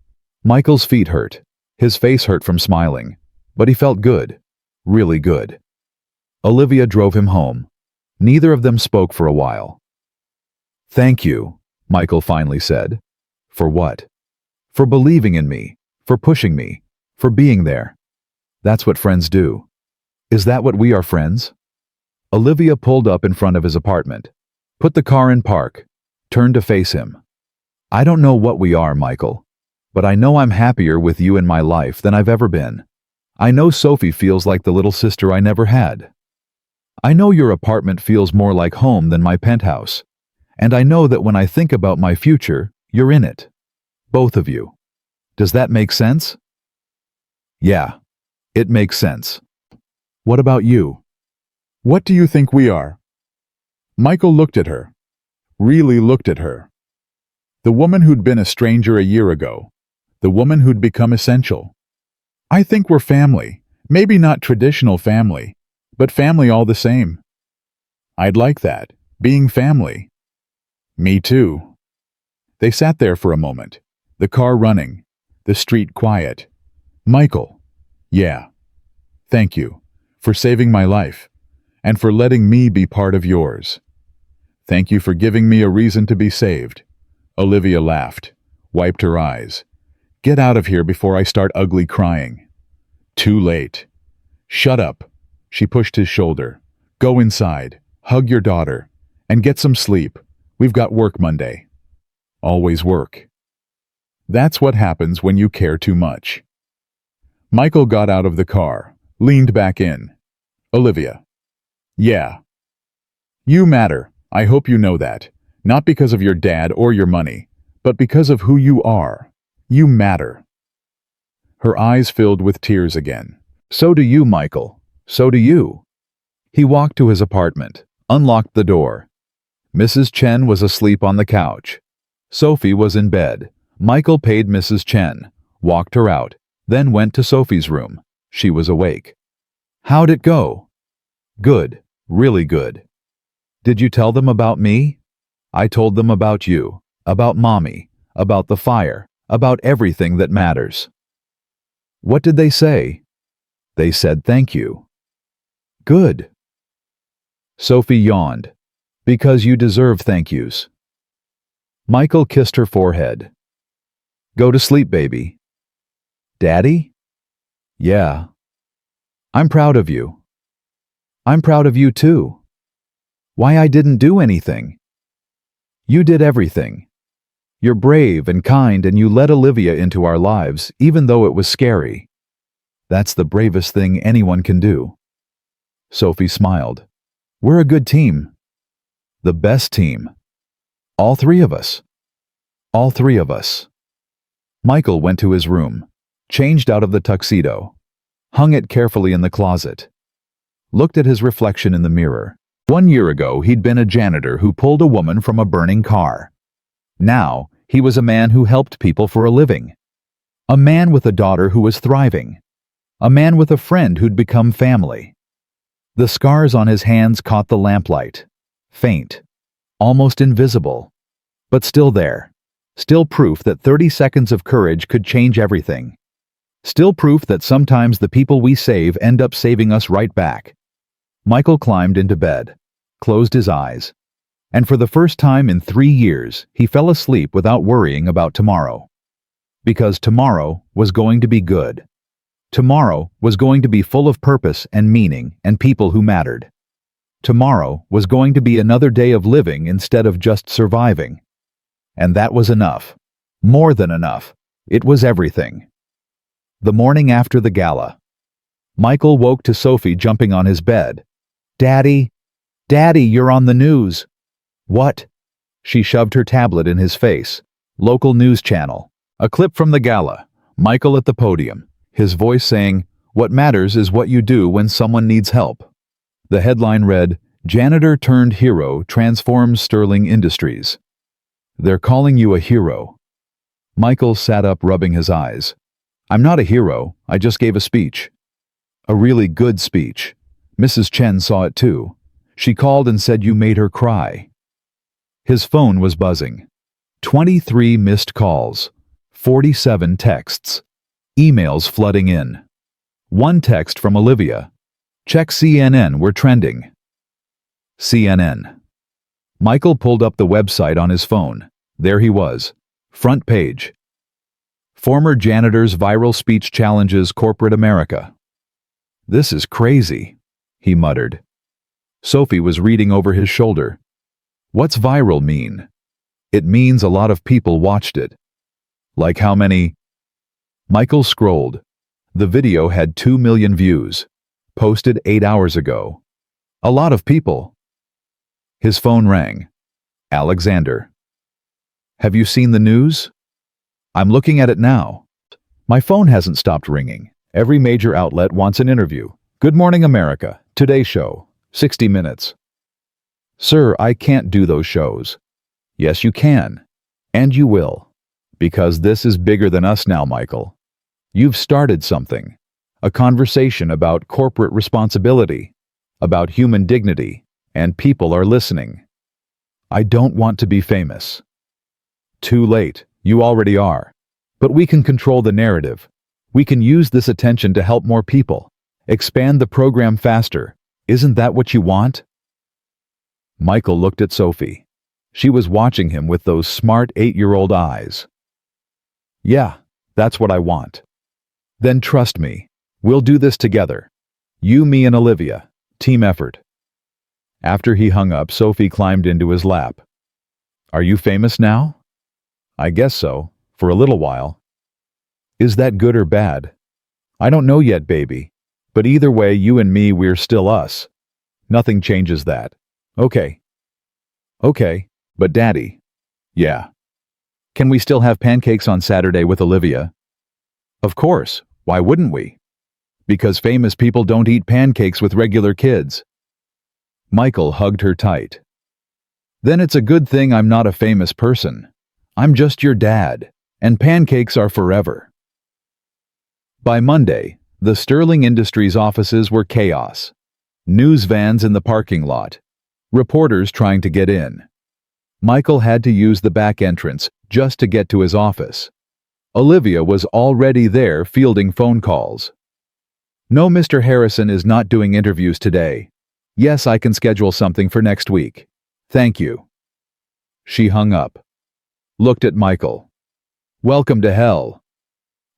Michael's feet hurt. His face hurt from smiling. But he felt good. Really good. Olivia drove him home. Neither of them spoke for a while. Thank you, Michael finally said. For what? For believing in me. For pushing me. For being there. That's what friends do. Is that what we are, friends? Olivia pulled up in front of his apartment. Put the car in park. Turned to face him. I don't know what we are, Michael. But I know I'm happier with you in my life than I've ever been. I know Sophie feels like the little sister I never had. I know your apartment feels more like home than my penthouse. And I know that when I think about my future, you're in it. Both of you. Does that make sense? Yeah, it makes sense. What about you? What do you think we are? Michael looked at her. Really looked at her. The woman who'd been a stranger a year ago. The woman who'd become essential. I think we're family. Maybe not traditional family, but family all the same. I'd like that, being family. Me too. They sat there for a moment, the car running, the street quiet. Michael, yeah, thank you for saving my life and for letting me be part of yours. Thank you for giving me a reason to be saved. Olivia laughed, wiped her eyes. Get out of here before I start ugly crying. Too late. Shut up. She pushed his shoulder. Go inside, hug your daughter, and get some sleep. We've got work Monday. Always work. That's what happens when you care too much. Michael got out of the car, leaned back in. Olivia. Yeah. You matter. I hope you know that. Not because of your dad or your money, but because of who you are. You matter. Her eyes filled with tears again. So do you, Michael. So do you. He walked to his apartment, unlocked the door. Mrs. Chen was asleep on the couch. Sophie was in bed. Michael paid Mrs. Chen, walked her out, then went to Sophie's room. She was awake. How'd it go? Good, really good. Did you tell them about me? I told them about you, about Mommy, about the fire, about everything that matters. What did they say? They said thank you. Good. Sophie yawned. Because you deserve thank yous. Michael kissed her forehead. Go to sleep, baby. Daddy? Yeah. I'm proud of you. I'm proud of you too. Why I didn't do anything? You did everything. You're brave and kind and you let Olivia into our lives even though it was scary. That's the bravest thing anyone can do. Sophie smiled. We're a good team. The best team. All three of us. All three of us. Michael went to his room, changed out of the tuxedo, hung it carefully in the closet, looked at his reflection in the mirror. 1 year ago, he'd been a janitor who pulled a woman from a burning car. Now, he was a man who helped people for a living. A man with a daughter who was thriving. A man with a friend who'd become family. The scars on his hands caught the lamplight. Faint. Almost invisible. But still there. Still proof that 30 seconds of courage could change everything. Still proof that sometimes the people we save end up saving us right back. Michael climbed into bed, closed his eyes, and for the first time in 3 years, he fell asleep without worrying about tomorrow. Because tomorrow was going to be good. Tomorrow was going to be full of purpose and meaning and people who mattered. Tomorrow was going to be another day of living instead of just surviving. And that was enough. More than enough. It was everything. The morning after the gala, Michael woke to Sophie jumping on his bed. Daddy, Daddy, you're on the news. What? She shoved her tablet in his face. Local news channel. A clip from the gala. Michael at the podium. His voice saying, "What matters is what you do when someone needs help." The headline read, "Janitor turned hero transforms Sterling Industries." They're calling you a hero. Michael sat up rubbing his eyes. I'm not a hero, I just gave a speech. A really good speech. Mrs. Chen saw it too. She called and said you made her cry. His phone was buzzing. 23 missed calls. 47 texts. Emails flooding in. One text from Olivia. Check CNN, we're trending. CNN. Michael pulled up the website on his phone. There he was. Front page. Former janitors' viral speech challenges corporate America. This is crazy, he muttered. Sophie was reading over his shoulder. What's viral mean? It means a lot of people watched it. Like how many? Michael scrolled. The video had 2 million views. Posted 8 hours ago. A lot of people. His phone rang. Alexander. Have you seen the news? I'm looking at it now. My phone hasn't stopped ringing. Every major outlet wants an interview. Good Morning America, Today Show, 60 Minutes. Sir, I can't do those shows. Yes, you can. And you will. Because this is bigger than us now, Michael. You've started something. A conversation about corporate responsibility, about human dignity, and people are listening. I don't want to be famous. Too late, you already are. But we can control the narrative. We can use this attention to help more people. Expand the program faster. Isn't that what you want? Michael looked at Sophie. She was watching him with those smart 8-year-old eyes. Yeah, that's what I want. Then trust me. We'll do this together. You, me, and Olivia. Team effort. After he hung up, Sophie climbed into his lap. Are you famous now? I guess so, for a little while. Is that good or bad? I don't know yet, baby. But either way, you and me, we're still us. Nothing changes that. Okay. Okay, but Daddy. Yeah. Can we still have pancakes on Saturday with Olivia? Of course. Why wouldn't we? Because famous people don't eat pancakes with regular kids. Michael hugged her tight. Then it's a good thing I'm not a famous person. I'm just your dad, and pancakes are forever. By Monday, the Sterling Industries offices were chaos. News vans in the parking lot. Reporters trying to get in. Michael had to use the back entrance just to get to his office. Olivia was already there fielding phone calls. No, Mr. Harrison is not doing interviews today. Yes, I can schedule something for next week. Thank you. She hung up. Looked at Michael. Welcome to hell.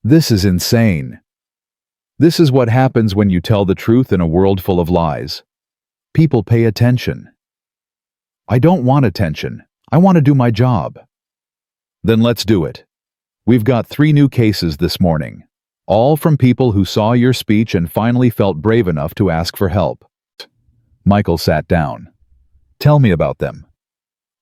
This is insane. This is what happens when you tell the truth in a world full of lies. People pay attention. I don't want attention. I want to do my job. Then let's do it. We've got 3 new cases this morning, all from people who saw your speech and finally felt brave enough to ask for help. Michael sat down. Tell me about them.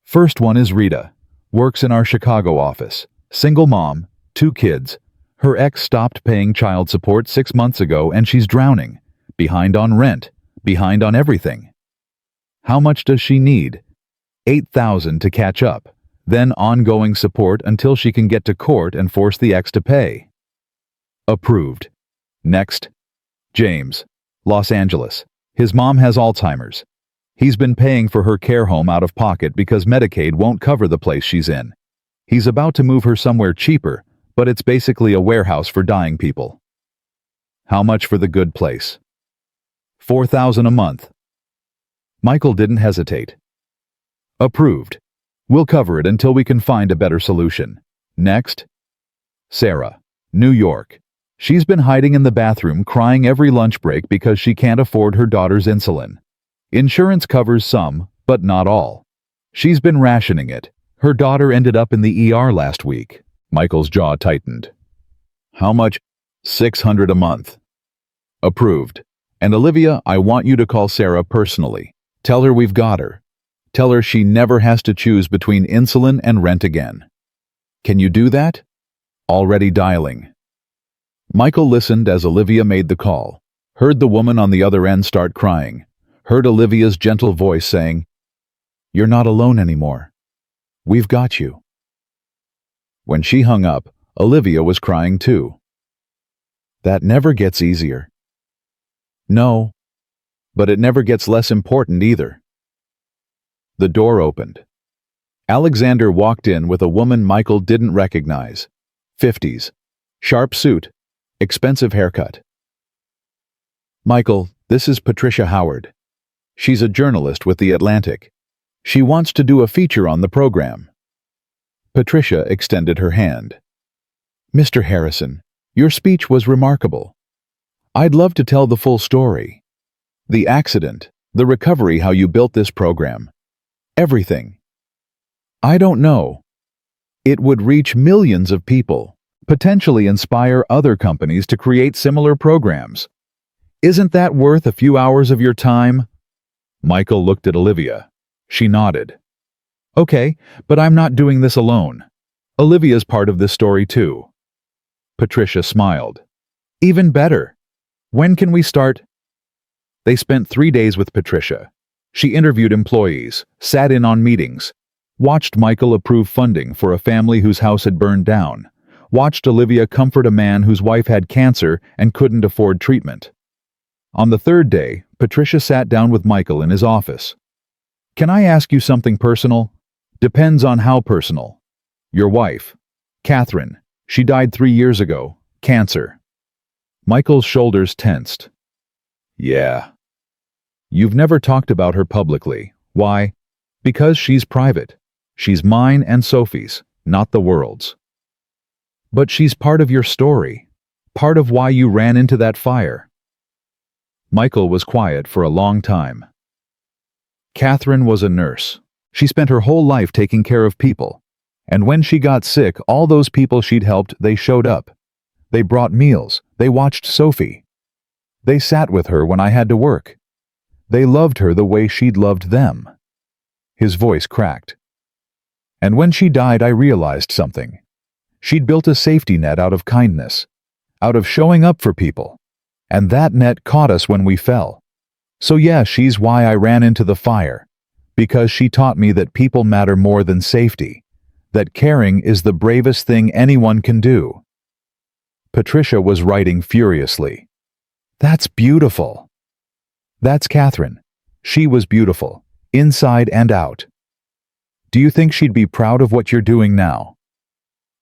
First one is Rita, works in our Chicago office, single mom, 2 kids. Her ex stopped paying child support 6 months ago and she's drowning, behind on rent, behind on everything. How much does she need? $8,000 to catch up. Then ongoing support until she can get to court and force the ex to pay. Approved. Next. James, Los Angeles. His mom has Alzheimer's. He's been paying for her care home out of pocket because Medicaid won't cover the place she's in. He's about to move her somewhere cheaper, but it's basically a warehouse for dying people. How much for the good place? $4,000 a month. Michael didn't hesitate. Approved. We'll cover it until we can find a better solution. Next. Sarah, New York. She's been hiding in the bathroom crying every lunch break because she can't afford her daughter's insulin. Insurance covers some, but not all. She's been rationing it. Her daughter ended up in the ER last week. Michael's jaw tightened. How much? $600 a month. Approved. And Olivia, I want you to call Sarah personally. Tell her we've got her. Tell her she never has to choose between insulin and rent again. Can you do that? Already dialing. Michael listened as Olivia made the call, heard the woman on the other end start crying, heard Olivia's gentle voice saying, "You're not alone anymore. We've got you." When she hung up, Olivia was crying too. That never gets easier. No, but it never gets less important either. The door opened. Alexander walked in with a woman Michael didn't recognize. 50s. Sharp suit. Expensive haircut. Michael, this is Patricia Howard. She's a journalist with The Atlantic. She wants to do a feature on the program. Patricia extended her hand. Mr. Harrison, your speech was remarkable. I'd love to tell the full story. The accident, the recovery, how you built this program. Everything. I don't know. It would reach millions of people, potentially inspire other companies to create similar programs. Isn't that worth a few hours of your time? Michael looked at Olivia. She nodded. Okay, but I'm not doing this alone. Olivia's part of this story too. Patricia smiled. Even better. When can we start? They spent 3 days with Patricia. She interviewed employees, sat in on meetings, watched Michael approve funding for a family whose house had burned down, watched Olivia comfort a man whose wife had cancer and couldn't afford treatment. On the 3rd day, Patricia sat down with Michael in his office. Can I ask you something personal? Depends on how personal. Your wife, Catherine, she died 3 years ago, cancer. Michael's shoulders tensed. Yeah. You've never talked about her publicly. Why? Because she's private. She's mine and Sophie's, not the world's. But she's part of your story, part of why you ran into that fire. Michael was quiet for a long time. Catherine was a nurse. She spent her whole life taking care of people. And when she got sick, all those people she'd helped, they showed up. They brought meals. They watched Sophie. They sat with her when I had to work. They loved her the way she'd loved them. His voice cracked. And when she died, I realized something. She'd built a safety net out of kindness, out of showing up for people. And that net caught us when we fell. So yeah, she's why I ran into the fire. Because she taught me that people matter more than safety. That caring is the bravest thing anyone can do. Patricia was writing furiously. That's beautiful. That's Catherine. She was beautiful, inside and out. Do you think she'd be proud of what you're doing now?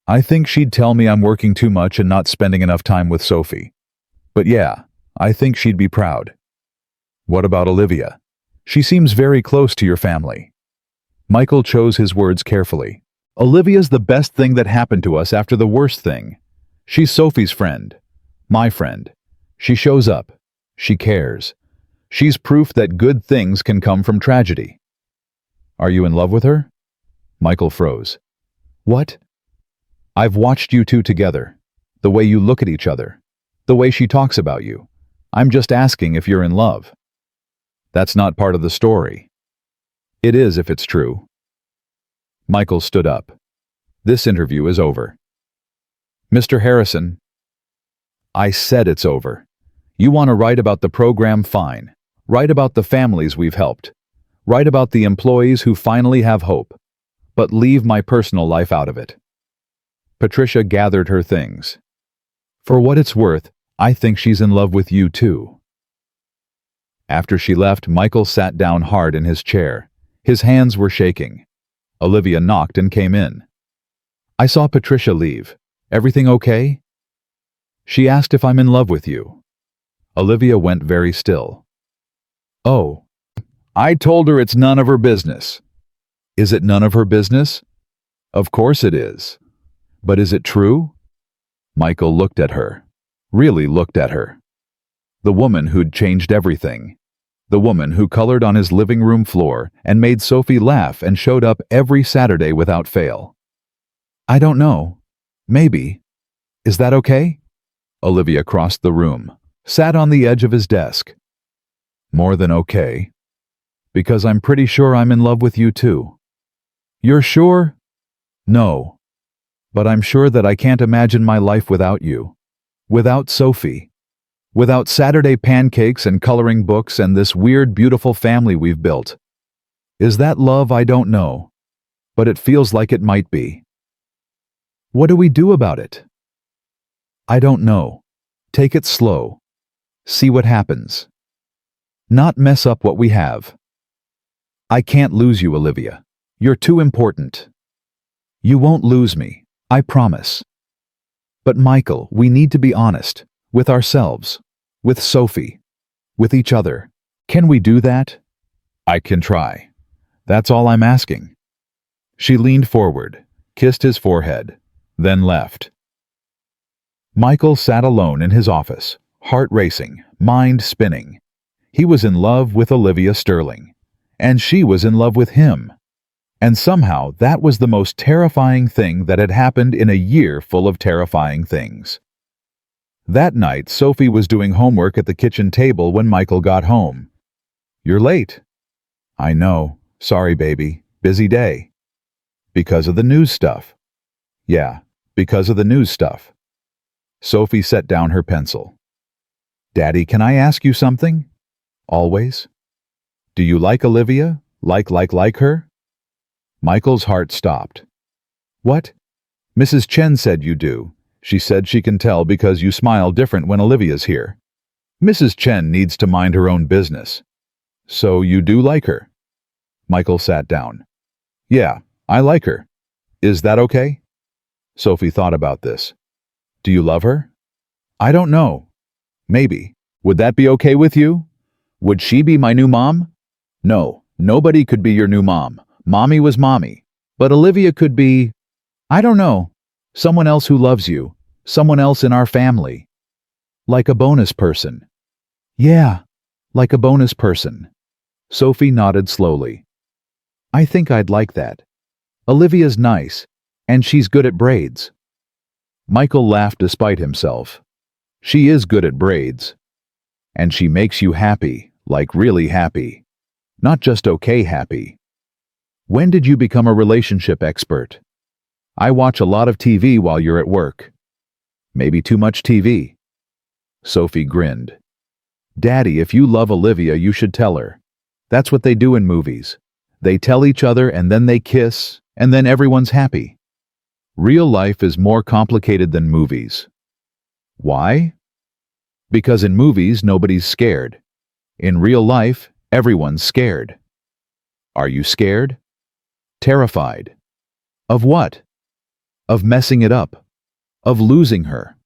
I think she'd tell me I'm working too much and not spending enough time with Sophie. But yeah, I think she'd be proud. What about Olivia? She seems very close to your family. Michael chose his words carefully. Olivia's the best thing that happened to us after the worst thing. She's Sophie's friend. My friend. She shows up. She cares. She's proof that good things can come from tragedy. Are you in love with her? Michael froze. What? I've watched you two together. The way you look at each other. The way she talks about you. I'm just asking if you're in love. That's not part of the story. It is if it's true. Michael stood up. This interview is over. Mr. Harrison. I said it's over. You want to write about the program, fine. Write about the families we've helped. Write about the employees who finally have hope. But leave my personal life out of it. Patricia gathered her things. For what it's worth, I think she's in love with you too. After she left, Michael sat down hard in his chair. His hands were shaking. Olivia knocked and came in. I saw Patricia leave. Everything okay? She asked if I'm in love with you. Olivia went very still. Oh. I told her it's none of her business. Is it none of her business? Of course it is. But is it true? Michael looked at her. Really looked at her. The woman who'd changed everything. The woman who colored on his living room floor and made Sophie laugh and showed up every Saturday without fail. I don't know. Maybe. Is that okay? Olivia crossed the room, sat on the edge of his desk. More than okay. Because I'm pretty sure I'm in love with you too. You're sure? No. But I'm sure that I can't imagine my life without you. Without Sophie. Without Saturday pancakes and coloring books and this weird, beautiful family we've built. Is that love? I don't know. But it feels like it might be. What do we do about it? I don't know. Take it slow. See what happens. Not mess up what we have. I can't lose you, Olivia. You're too important. You won't lose me, I promise. But Michael, we need to be honest. With ourselves. With Sophie. With each other. Can we do that? I can try. That's all I'm asking. She leaned forward, kissed his forehead, then left. Michael sat alone in his office, heart racing, mind spinning. He was in love with Olivia Sterling, and she was in love with him. And somehow that was the most terrifying thing that had happened in a year full of terrifying things. That night, Sophie was doing homework at the kitchen table when Michael got home. You're late. I know. Sorry, baby. Busy day. Because of the news stuff. Yeah, because of the news stuff. Sophie set down her pencil. Daddy, can I ask you something? Always. Do you like Olivia? Like her? Michael's heart stopped. What? Mrs. Chen said you do. She said she can tell because you smile different when Olivia's here. Mrs. Chen needs to mind her own business. So you do like her? Michael sat down. Yeah, I like her. Is that okay? Sophie thought about this. Do you love her? I don't know. Maybe. Would that be okay with you? Would she be my new mom? No, nobody could be your new mom. Mommy was mommy. But Olivia could be, I don't know, someone else who loves you, someone else in our family. Like a bonus person. Yeah, like a bonus person. Sophie nodded slowly. I think I'd like that. Olivia's nice, and she's good at braids. Michael laughed despite himself. She is good at braids. And she makes you happy, like really happy. Not just okay happy. When did you become a relationship expert? I watch a lot of TV while you're at work. Maybe too much TV. Sophie grinned. Daddy, if you love Olivia, you should tell her. That's what they do in movies. They tell each other and then they kiss, and then everyone's happy. Real life is more complicated than movies. Why? Because in movies, nobody's scared. In real life, everyone's scared. Are you scared? Terrified. Of what? Of messing it up. Of losing her.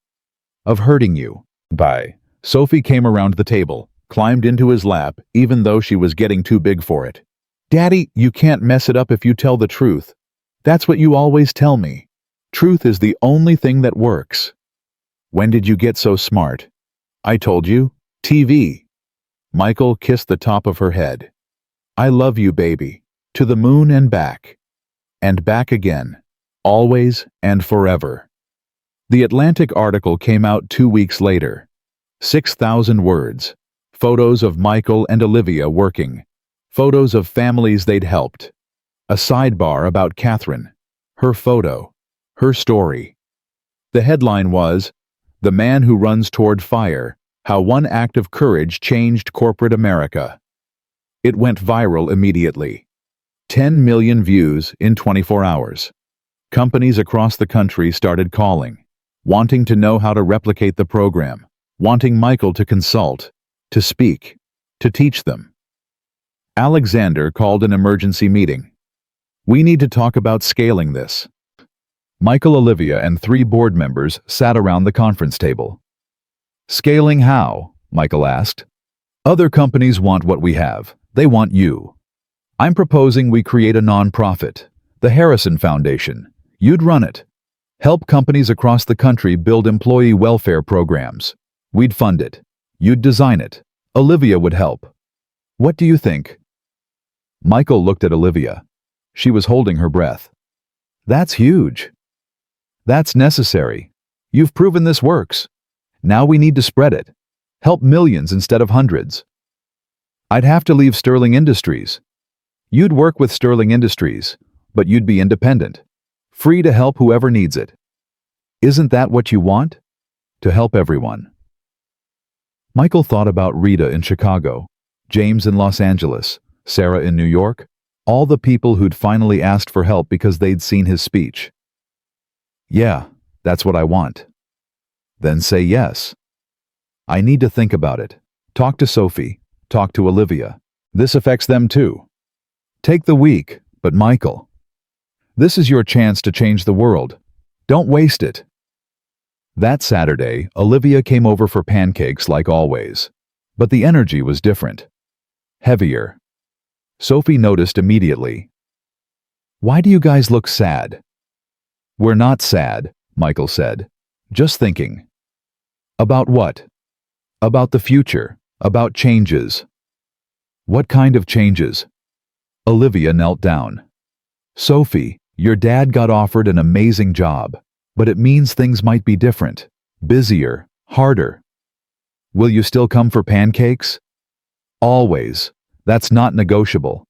Of hurting you. Bye. Sophie came around the table, climbed into his lap, even though she was getting too big for it. Daddy, you can't mess it up if you tell the truth. That's what you always tell me. Truth is the only thing that works. When did you get so smart? I told you. TV. Michael kissed the top of her head. I love you, baby. To the moon and back. And back again. Always and forever. The Atlantic article came out 2 weeks later. 6,000 words. Photos of Michael and Olivia working. Photos of families they'd helped. A sidebar about Catherine. Her photo. Her story. The headline was, The Man Who Runs Toward Fire, How One Act of Courage Changed Corporate America. It went viral immediately. 10 million views in 24 hours. Companies across the country started calling, wanting to know how to replicate the program, wanting Michael to consult, to speak, to teach them. Alexander called an emergency meeting. We need to talk about scaling this. Michael, Olivia, and 3 board members sat around the conference table. Scaling how? Michael asked. Other companies want what we have. They want you. I'm proposing we create a nonprofit, the Harrison Foundation. You'd run it. Help companies across the country build employee welfare programs. We'd fund it. You'd design it. Olivia would help. What do you think? Michael looked at Olivia. She was holding her breath. That's huge. That's necessary. You've proven this works. Now we need to spread it. Help millions instead of hundreds. I'd have to leave Sterling Industries. You'd work with Sterling Industries, but you'd be independent. Free to help whoever needs it. Isn't that what you want? To help everyone. Michael thought about Rita in Chicago, James in Los Angeles, Sarah in New York, all the people who'd finally asked for help because they'd seen his speech. Yeah, that's what I want. Then say yes. I need to think about it. Talk to Sophie. Talk to Olivia. This affects them too. Take the week, but Michael. This is your chance to change the world. Don't waste it. That Saturday, Olivia came over for pancakes like always. But the energy was different. Heavier. Sophie noticed immediately. Why do you guys look sad? We're not sad, Michael said. Just thinking. About what? About the future. About changes. What kind of changes? Olivia knelt down. Sophie, your dad got offered an amazing job, but it means things might be different, busier, harder. Will you still come for pancakes? Always. That's not negotiable.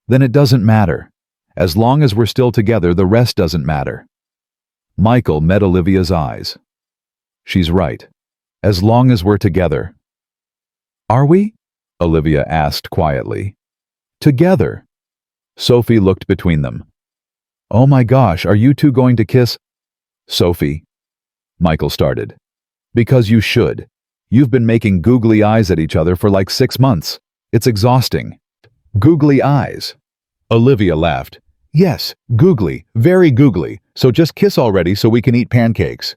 Then it doesn't matter. As long as we're still together, the rest doesn't matter. Michael met Olivia's eyes. She's right. As long as we're together. Are we? Olivia asked quietly. Together. Sophie looked between them. Oh my gosh, are you two going to kiss? Sophie. Michael started. Because you should. You've been making googly eyes at each other for like 6 months. It's exhausting. Googly eyes. Olivia laughed. Yes, googly, very googly, so just kiss already so we can eat pancakes.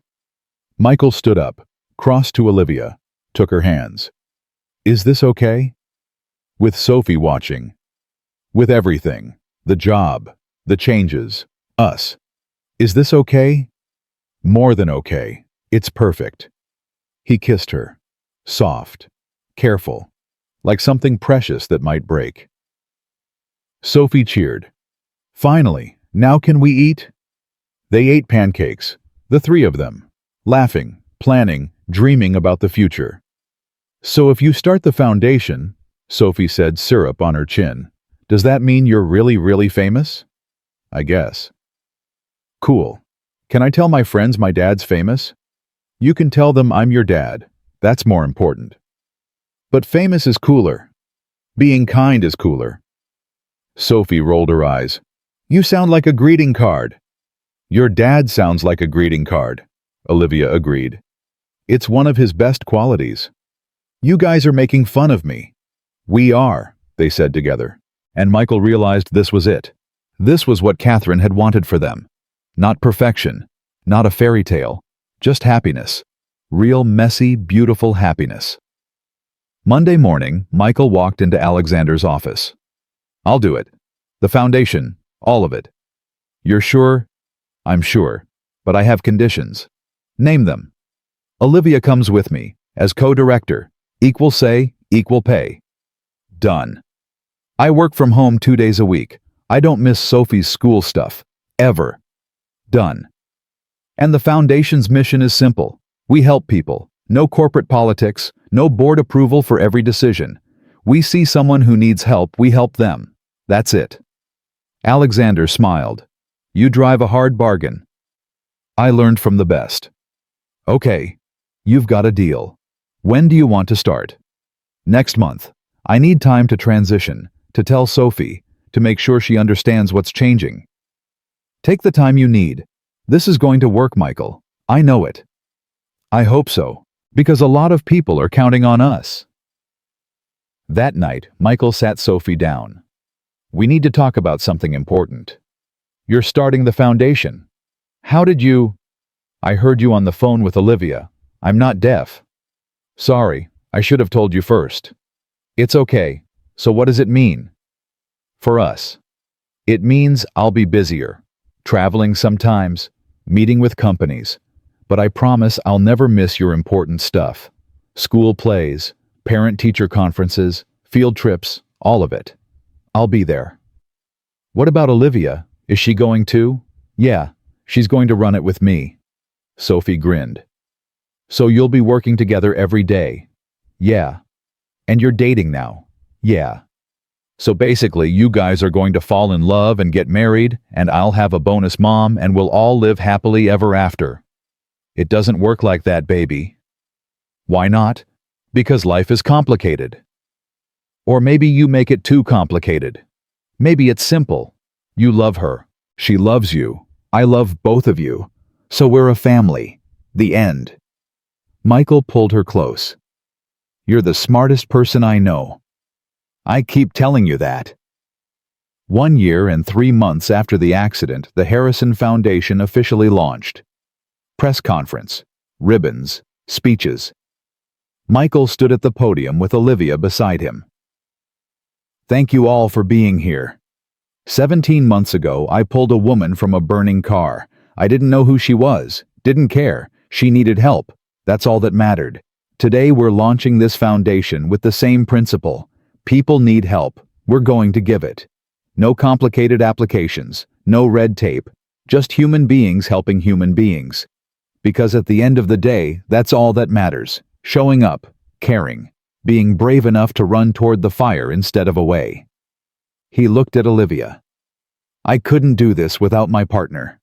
Michael stood up, crossed to Olivia, took her hands. Is this okay? With Sophie watching. With everything. The job. The changes. Us. Is this okay? More than okay. It's perfect. He kissed her. Soft. Careful. Like something precious that might break. Sophie cheered. Finally, now can we eat? They ate pancakes, the 3 of them, laughing, planning, dreaming about the future. So if you start the foundation, Sophie said, syrup on her chin, does that mean you're really, really famous? I guess. Cool. Can I tell my friends my dad's famous? You can tell them I'm your dad. That's more important. But famous is cooler. Being kind is cooler. Sophie rolled her eyes. You sound like a greeting card. Your dad sounds like a greeting card, Olivia agreed. It's one of his best qualities. You guys are making fun of me. We are, they said together. And Michael realized this was it. This was what Catherine had wanted for them. Not perfection, not a fairy tale, just happiness. Real messy, beautiful happiness. Monday morning, Michael walked into Alexander's office. I'll do it. The foundation, all of it. You're sure? I'm sure, but I have conditions. Name them. Olivia comes with me, as co-director. Equal say, equal pay. Done. I work from home 2 days a week. I don't miss Sophie's school stuff. Ever. Done. And the foundation's mission is simple. We help people. No corporate politics, no board approval for every decision. We see someone who needs help, we help them. That's it. Alexander smiled. You drive a hard bargain. I learned from the best. Okay. You've got a deal. When do you want to start? Next month. I need time to transition, to tell Sophie, to make sure she understands what's changing. Take the time you need. This is going to work, Michael. I know it. I hope so, because a lot of people are counting on us. That night, Michael sat Sophie down. We need to talk about something important. You're starting the foundation. How did you? I heard you on the phone with Olivia. I'm not deaf. Sorry, I should have told you first. It's okay. So what does it mean? For us. It means I'll be busier, traveling sometimes, meeting with companies, but I promise I'll never miss your important stuff. School plays, parent-teacher conferences, field trips, all of it. I'll be there. What about Olivia? Is she going too? Yeah, she's going to run it with me. Sophie grinned. So you'll be working together every day? Yeah. And you're dating now? Yeah. So basically, you guys are going to fall in love and get married, and I'll have a bonus mom, and we'll all live happily ever after. It doesn't work like that, baby. Why not? Because life is complicated. Or maybe you make it too complicated. Maybe it's simple. You love her. She loves you. I love both of you. So we're a family. The end. Michael pulled her close. You're the smartest person I know. I keep telling you that. 1 year and 3 months after the accident, the Harrison Foundation officially launched. Press conference, ribbons, speeches. Michael stood at the podium with Olivia beside him. Thank you all for being here. 17 months ago, I pulled a woman from a burning car. I didn't know who she was, didn't care. She needed help. That's all that mattered. Today we're launching this foundation with the same principle. People need help. We're going to give it. No complicated applications, no red tape, just human beings helping human beings. Because at the end of the day, that's all that matters. Showing up, caring, being brave enough to run toward the fire instead of away. He looked at Olivia. I couldn't do this without my partner.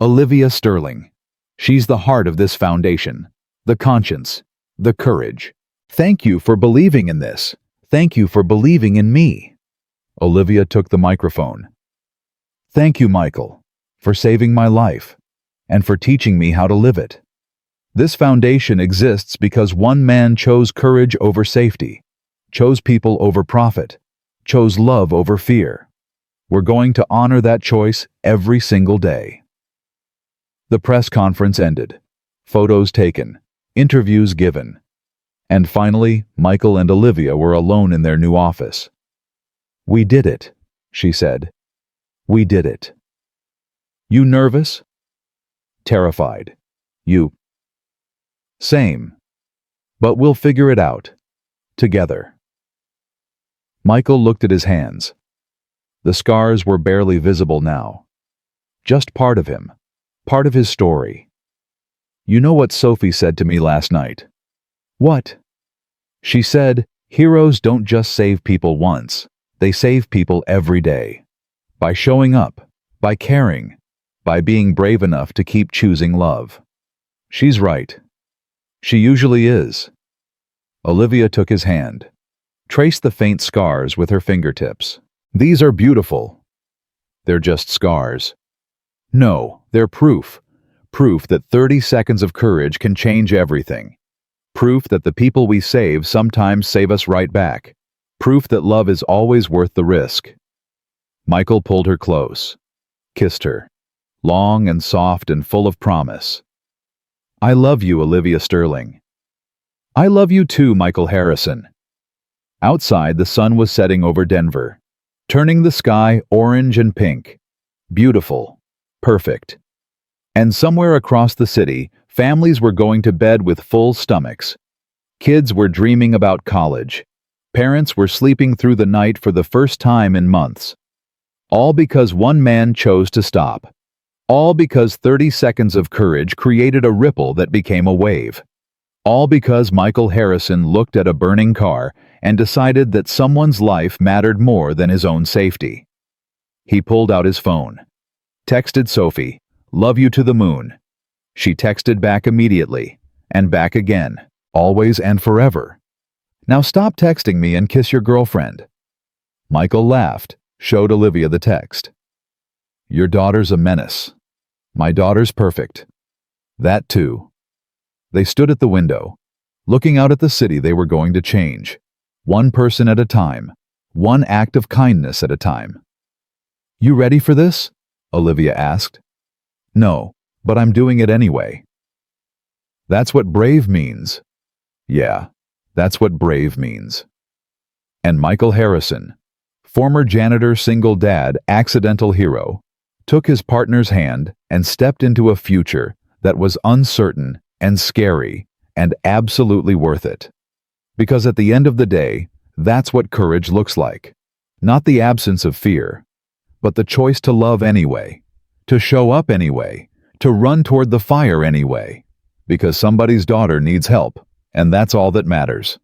Olivia Sterling. She's the heart of this foundation, the conscience, the courage. Thank you for believing in this. Thank you for believing in me. Olivia took the microphone. Thank you, Michael, for saving my life, and for teaching me how to live it. This foundation exists because one man chose courage over safety, chose people over profit, chose love over fear. We're going to honor that choice every single day. The press conference ended. Photos taken, interviews given. And finally, Michael and Olivia were alone in their new office. We did it, she said. We did it. You nervous? Terrified. You? Same. But we'll figure it out. Together. Michael looked at his hands. The scars were barely visible now. Just part of him. Part of his story. You know what Sophie said to me last night? What? She said, heroes don't just save people once, they save people every day. By showing up, by caring, by being brave enough to keep choosing love. She's right. She usually is. Olivia took his hand. Traced the faint scars with her fingertips. These are beautiful. They're just scars. No, they're proof. Proof that 30 seconds of courage can change everything. Proof that the people we save sometimes save us right back. Proof that love is always worth the risk. Michael pulled her close, kissed her, long and soft and full of promise. I love you, Olivia Sterling. I love you too, Michael Harrison. Outside, the sun was setting over Denver, turning the sky orange and pink. Beautiful. Perfect. And somewhere across the city, families were going to bed with full stomachs. Kids were dreaming about college. Parents were sleeping through the night for the first time in months. All because one man chose to stop. All because 30 seconds of courage created a ripple that became a wave. All because Michael Harrison looked at a burning car and decided that someone's life mattered more than his own safety. He pulled out his phone. Texted Sophie, "Love you to the moon." She texted back immediately, and back again, always and forever. Now stop texting me and kiss your girlfriend. Michael laughed, showed Olivia the text. Your daughter's a menace. My daughter's perfect. That too. They stood at the window, looking out at the city they were going to change, one person at a time, one act of kindness at a time. You ready for this? Olivia asked. No, but I'm doing it anyway. That's what brave means. Yeah, that's what brave means. And Michael Harrison, former janitor, single dad, accidental hero, took his partner's hand and stepped into a future that was uncertain and scary and absolutely worth it. Because at the end of the day, that's what courage looks like. Not the absence of fear, but the choice to love anyway, to show up anyway, to run toward the fire anyway, because somebody's daughter needs help, and that's all that matters.